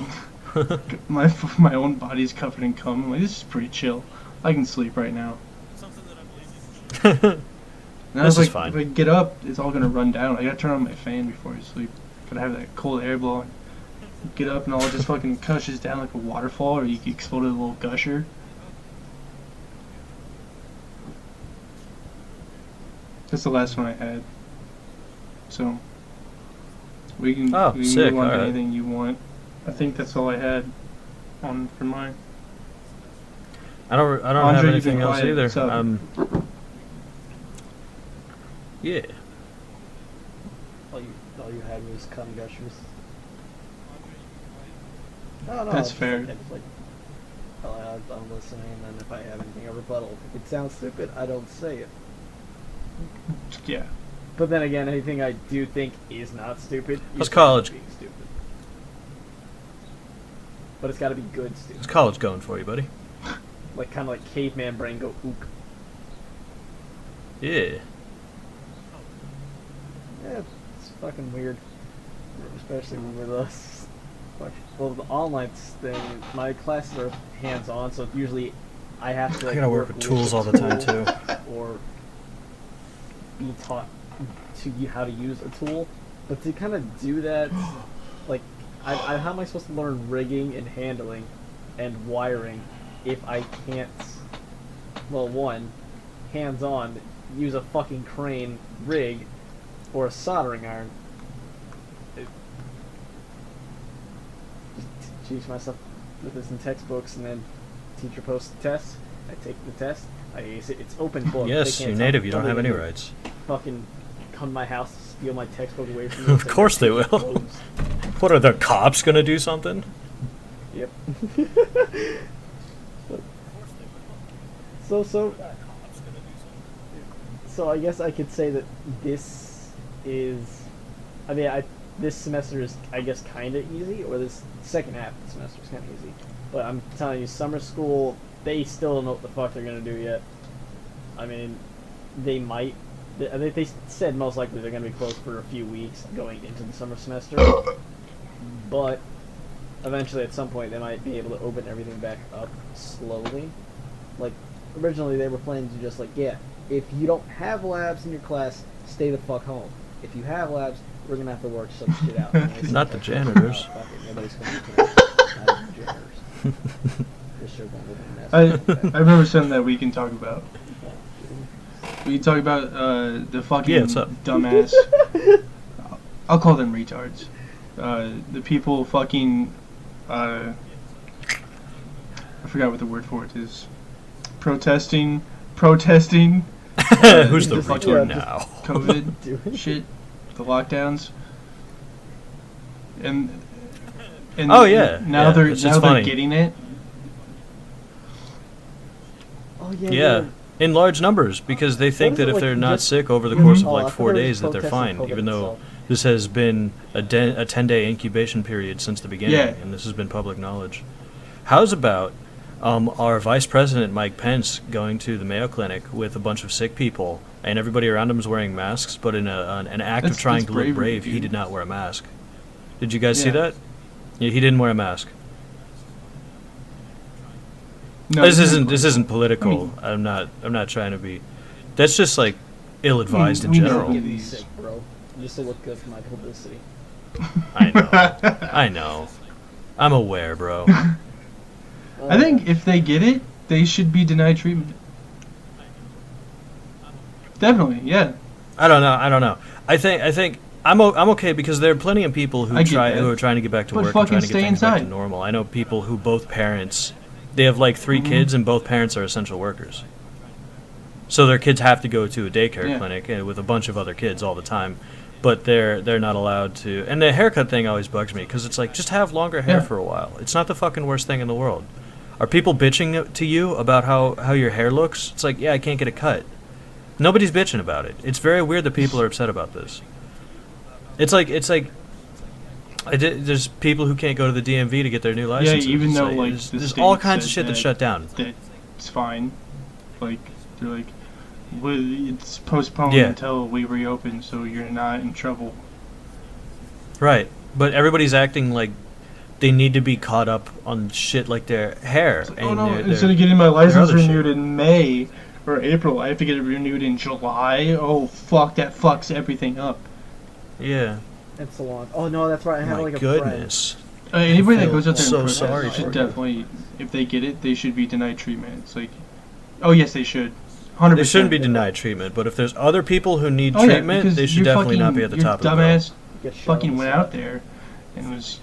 my own body's covered in cum. I'm like, this is pretty chill. I can sleep right now. And I This was is like, fine. if I get up, it's all gonna run down. I gotta turn on my fan before I sleep. Gotta have that cold air blowing. Get up and all just fucking gushes down like a waterfall, or you can explode a little gusher. That's the last one I had. So we can, Oh, we can sick, move on to alright. anything you want. I think that's all I had on for mine. I don't have Andre, you've anything been else quiet. either. What's up? Yeah. All you had was cum gushers. No, That's it's fair. It's like, I'm listening, and then if I have anything, a rebuttal. If it sounds stupid, I don't say it. Yeah. But then again, anything I do think is not stupid. How's is college? being stupid. But it's got to be good How's stupid. college going for you, buddy? Like kind of like caveman brain go ook. Yeah. Yeah, it's fucking weird, especially with us. Well, the online thing, my classes are hands-on, so usually I have to. I Like, gotta work with tools all the time too. Or be taught to how to use a tool. But to kind of do that, like, how am I supposed to learn rigging and handling and wiring if I can't? Well, one, hands-on, use a fucking crane rig or a soldering iron. Just teach myself with this in textbooks, and then teacher posts the test. I take the test. I ace it. It's open book. Yes, They you're can't native. You don't have nobody any can rights. Fucking come to my house, steal my textbook away from me. Of and say, course they "It's will." closed." What are the cops gonna do something? Yep. So I guess I could say that this is, I mean, this semester is, I guess, kind of easy, or this second half of the semester is kind of easy. But I'm telling you, summer school, they still don't know what the fuck they're gonna do yet. I mean, they might. They said most likely they're gonna be closed for a few weeks going into the summer semester. But eventually, at some point, they might be able to open everything back up slowly. Like, originally they were planning to just like, yeah, if you don't have labs in your class, stay the fuck home. If you have labs, we're gonna have to work some shit out. And I said, Not the janitors. "Oh, fuck it, nobody's coming to that. Not even janitors. They're sure gonna live in a mess. I remember something that we can talk about. We can talk about the fucking Yeah, what's up? dumbass. I'll call them retards. The people fucking. I forgot what the word for it is. Protesting. Who's the the fucking retard yeah, now? COVID shit, the lockdowns, and Oh, yeah, now yeah, they're it's now just they're funny. getting it. Oh yeah. Yeah, in large numbers, because they think is that it, if like, they're not just- sick over the Mhm. course of Oh, I like thought 4 it was days, that they're protesting fine, COVID even though itself. this has been a 10-day incubation period since the beginning, Yeah. and this has been public knowledge. How's about our Vice President Mike Pence going to the Mayo Clinic with a bunch of sick people, and everybody around him is wearing masks, but in an act of That's- trying that's to look bravery, brave, he dude. did not wear a mask. Did you guys see Yeah. that? Yeah, he didn't wear a mask. No, This it's isn't political. I mean- I'm not trying to be. That's just like ill-advised I in mean, general. yeah. Get me sick, bro. Just to look good for my publicity. I know. I know. I'm aware, bro. I think if they get it, they should be denied treatment. Definitely, yeah. I don't know. I think I'm okay because there are plenty of people who I get that. who are trying to get back to But work and trying to fucking get stay things back to inside. normal. I know people who both parents, they have like 3 Mm-hmm. kids and both parents are essential workers. So their kids have to go to a daycare Yeah. clinic with a bunch of other kids all the time, but they're not allowed to. And the haircut thing always bugs me because it's like, just have longer hair Yeah. for a while. It's not the fucking worst thing in the world. Are people bitching to you about how your hair looks? It's like, yeah, I can't get a cut. Nobody's bitching about it. It's very weird that people are upset about this. It's like there's people who can't go to the DMV to get their new licenses. even It's though, like, there's, the there's state all kinds of said shit that's that- shut down. That's fine. Like, they're like, well, it's postponed Yeah. until we reopen, so you're not in trouble. Right, but everybody's acting like they need to be caught up on shit like their hair It's like, and oh no, their instead of getting my license other shit. renewed in May, or April. I have to get it renewed in July. Oh fuck, that fucks everything up. Yeah. It's so long. Oh no, that's right. I have My like a goodness. Anybody that feel goes out there so and sorry protests for should you. definitely, if they get it, they should be denied treatment. It's like, oh yes, they should. 100%. They shouldn't be denied treatment, but if there's other people who need Oh, yeah, treatment, because they should your definitely not fucking- be at the your top of the bill. dumbass friend. fucking went out there and was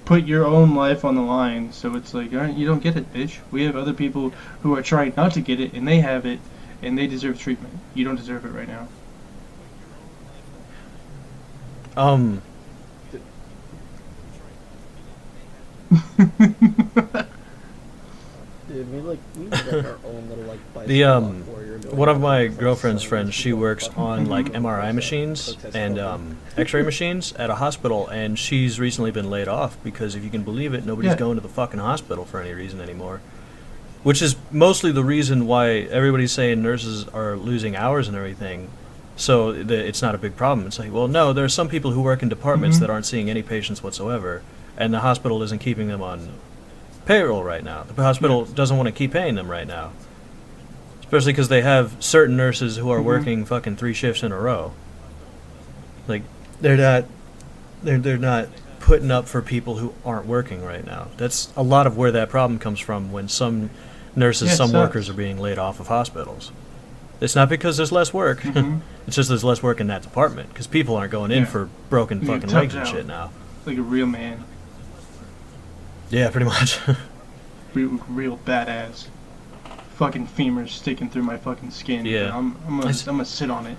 put your own life on the line. So it's like, all right, you don't get it, bitch. We have other people who are trying not to get it, and they have it, and they deserve treatment. You don't deserve it right now. Dude, we need like our own little like The bicycle warrior going one of out my there. It's like girlfriend's so friends, many she people works fucking on like protest MRI machines and fucking- X-ray machines at a hospital, and she's recently been laid off because, if you can believe it, nobody's Yeah. going to the fucking hospital for any reason anymore. Which is mostly the reason why everybody's saying nurses are losing hours and everything. So it's not a big problem. It's like, well, no, there are some people who work in departments Mhm. that aren't seeing any patients whatsoever, and the hospital isn't keeping them on payroll right now. The hospital doesn't want to keep paying them right now. Especially because they have certain nurses who are Mhm. working fucking 3 shifts in a row. Like, they're not putting up for people who aren't working right now. That's a lot of where that problem comes from when some nurses, Yeah, it some sucks. workers are being laid off of hospitals. It's not because there's less work. Mhm. It's just there's less work in that department because people aren't going in Yeah. for broken You fucking tough legs and out. shit now. Like a real man, Yeah, pretty much. real badass. Fucking femurs sticking through my fucking skin. Yeah. But I'm gonna sit on it.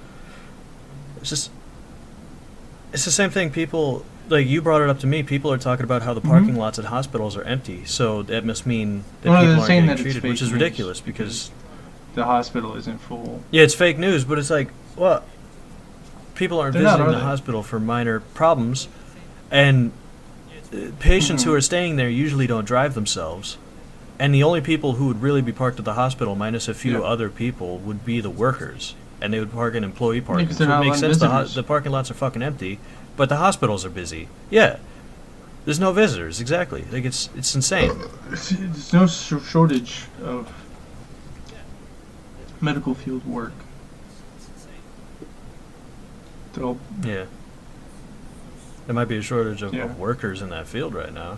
It's the same thing. People, like, you brought it up to me. People are talking about how the parking lots at hospitals are empty, so that must mean that Well, people they're aren't saying getting that it's treated, which fake is news ridiculous because The hospital isn't full. yeah, it's fake news, but it's like, well, people aren't They're not, visiting are the they? hospital for minor problems, and patients who Mhm. are staying there usually don't drive themselves, and the only people who would really be parked at the hospital, minus a few Yeah. other people, would be the workers, and they would park in employee parking. 'cause So they're it not makes letting sense. visitors. The parking lots are fucking empty, but the hospitals are busy. Yeah, there's no visitors. Exactly. Like it's insane. There's no shortage of medical field work. So, Yeah. There might be a shortage Yeah. of workers in that field right now.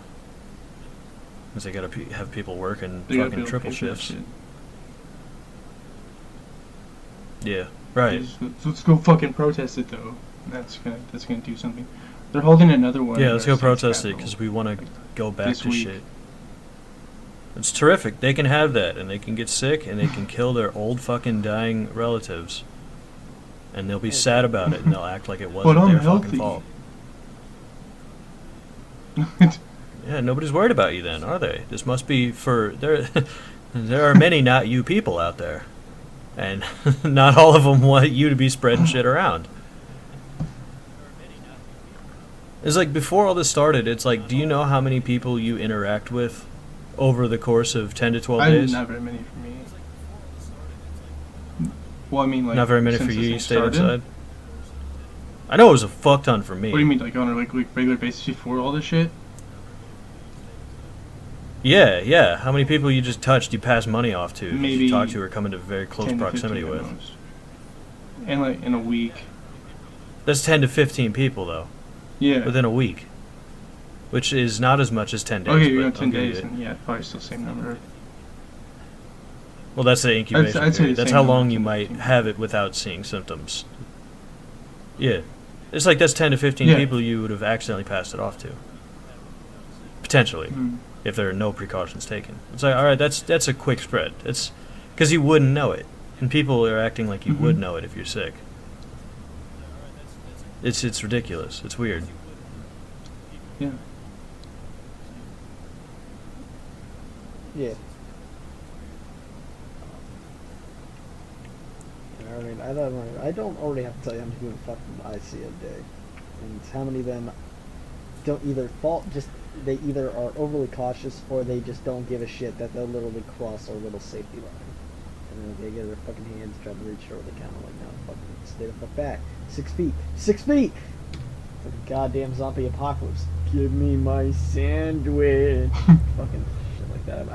Because they gotta have people working they gotta be fucking able to triple pay for that shifts. shit. Yeah, right. Let's go fucking protest it though. That's gonna do something. They're holding another one. Yeah, in let's the go state's protest it capital. because we want to go back this to week. shit. It's terrific. They can have that, and they can get sick, and they can kill their old fucking dying relatives, and they'll be sad about it, and they'll act like it wasn't I'm their healthy. fucking fault. Yeah, nobody's worried about you then, are they? This must be for there. There are many not you people out there, and not all of them want you to be spreading shit around. It's like before all this started. It's like, do you know how many people you interact with over the course of 10 to 12 days? Not very many for me. Well, I mean, like Not very many since for this you. thing You stayed started? inside. I know it was a fuck ton for me. What do you mean, like on a regular basis before all this shit? Yeah, yeah. How many people you just touched, you pass money off to, Maybe you talk to, or come into very close 10 to proximity 15 at with? most. And like in a week. That's 10 to 15 people though, Yeah. within a week, which is not as much as 10 days. Okay, you but got 10 I'll give you days, it. and yeah, probably still same number. Well, that's the incubation I'd say period. the That's same how number, long you 10 to might 15. have it without seeing symptoms. Yeah, it's like that's 10 to 15 Yeah. people you would have accidentally passed it off to, potentially, Mm. if there are no precautions taken. It's like, all right, that's a quick spread. It's because you wouldn't know it, and people are acting like you would Mhm. know it if you're sick. It's ridiculous. It's weird. Yeah. Yeah. I mean, I don't already have to tell you how many people fucking I see a day, and how many of them don't either they either are overly cautious or they just don't give a shit that they'll literally cross our little safety line, and then they get their fucking hands trying to reach over the counter like, no, fucking stay the fuck back, 6 feet, 6 feet. It's like a goddamn zombie apocalypse. Give me my sandwich. Fucking shit like that.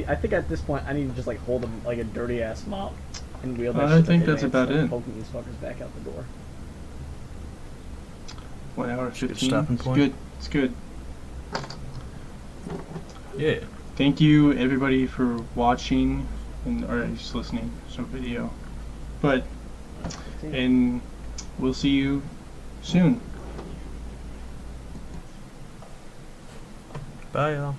I think at this point I need to just like hold them like a dirty ass mop. and wheel that I shit up think the that's ramp, about start it. Poking these fuckers back out the door. 1 hour It's a good 15. stopping It's point. good. It's good. Yeah. Thank you everybody for watching or just listening. So video, but and we'll see you soon. Bye, y'all.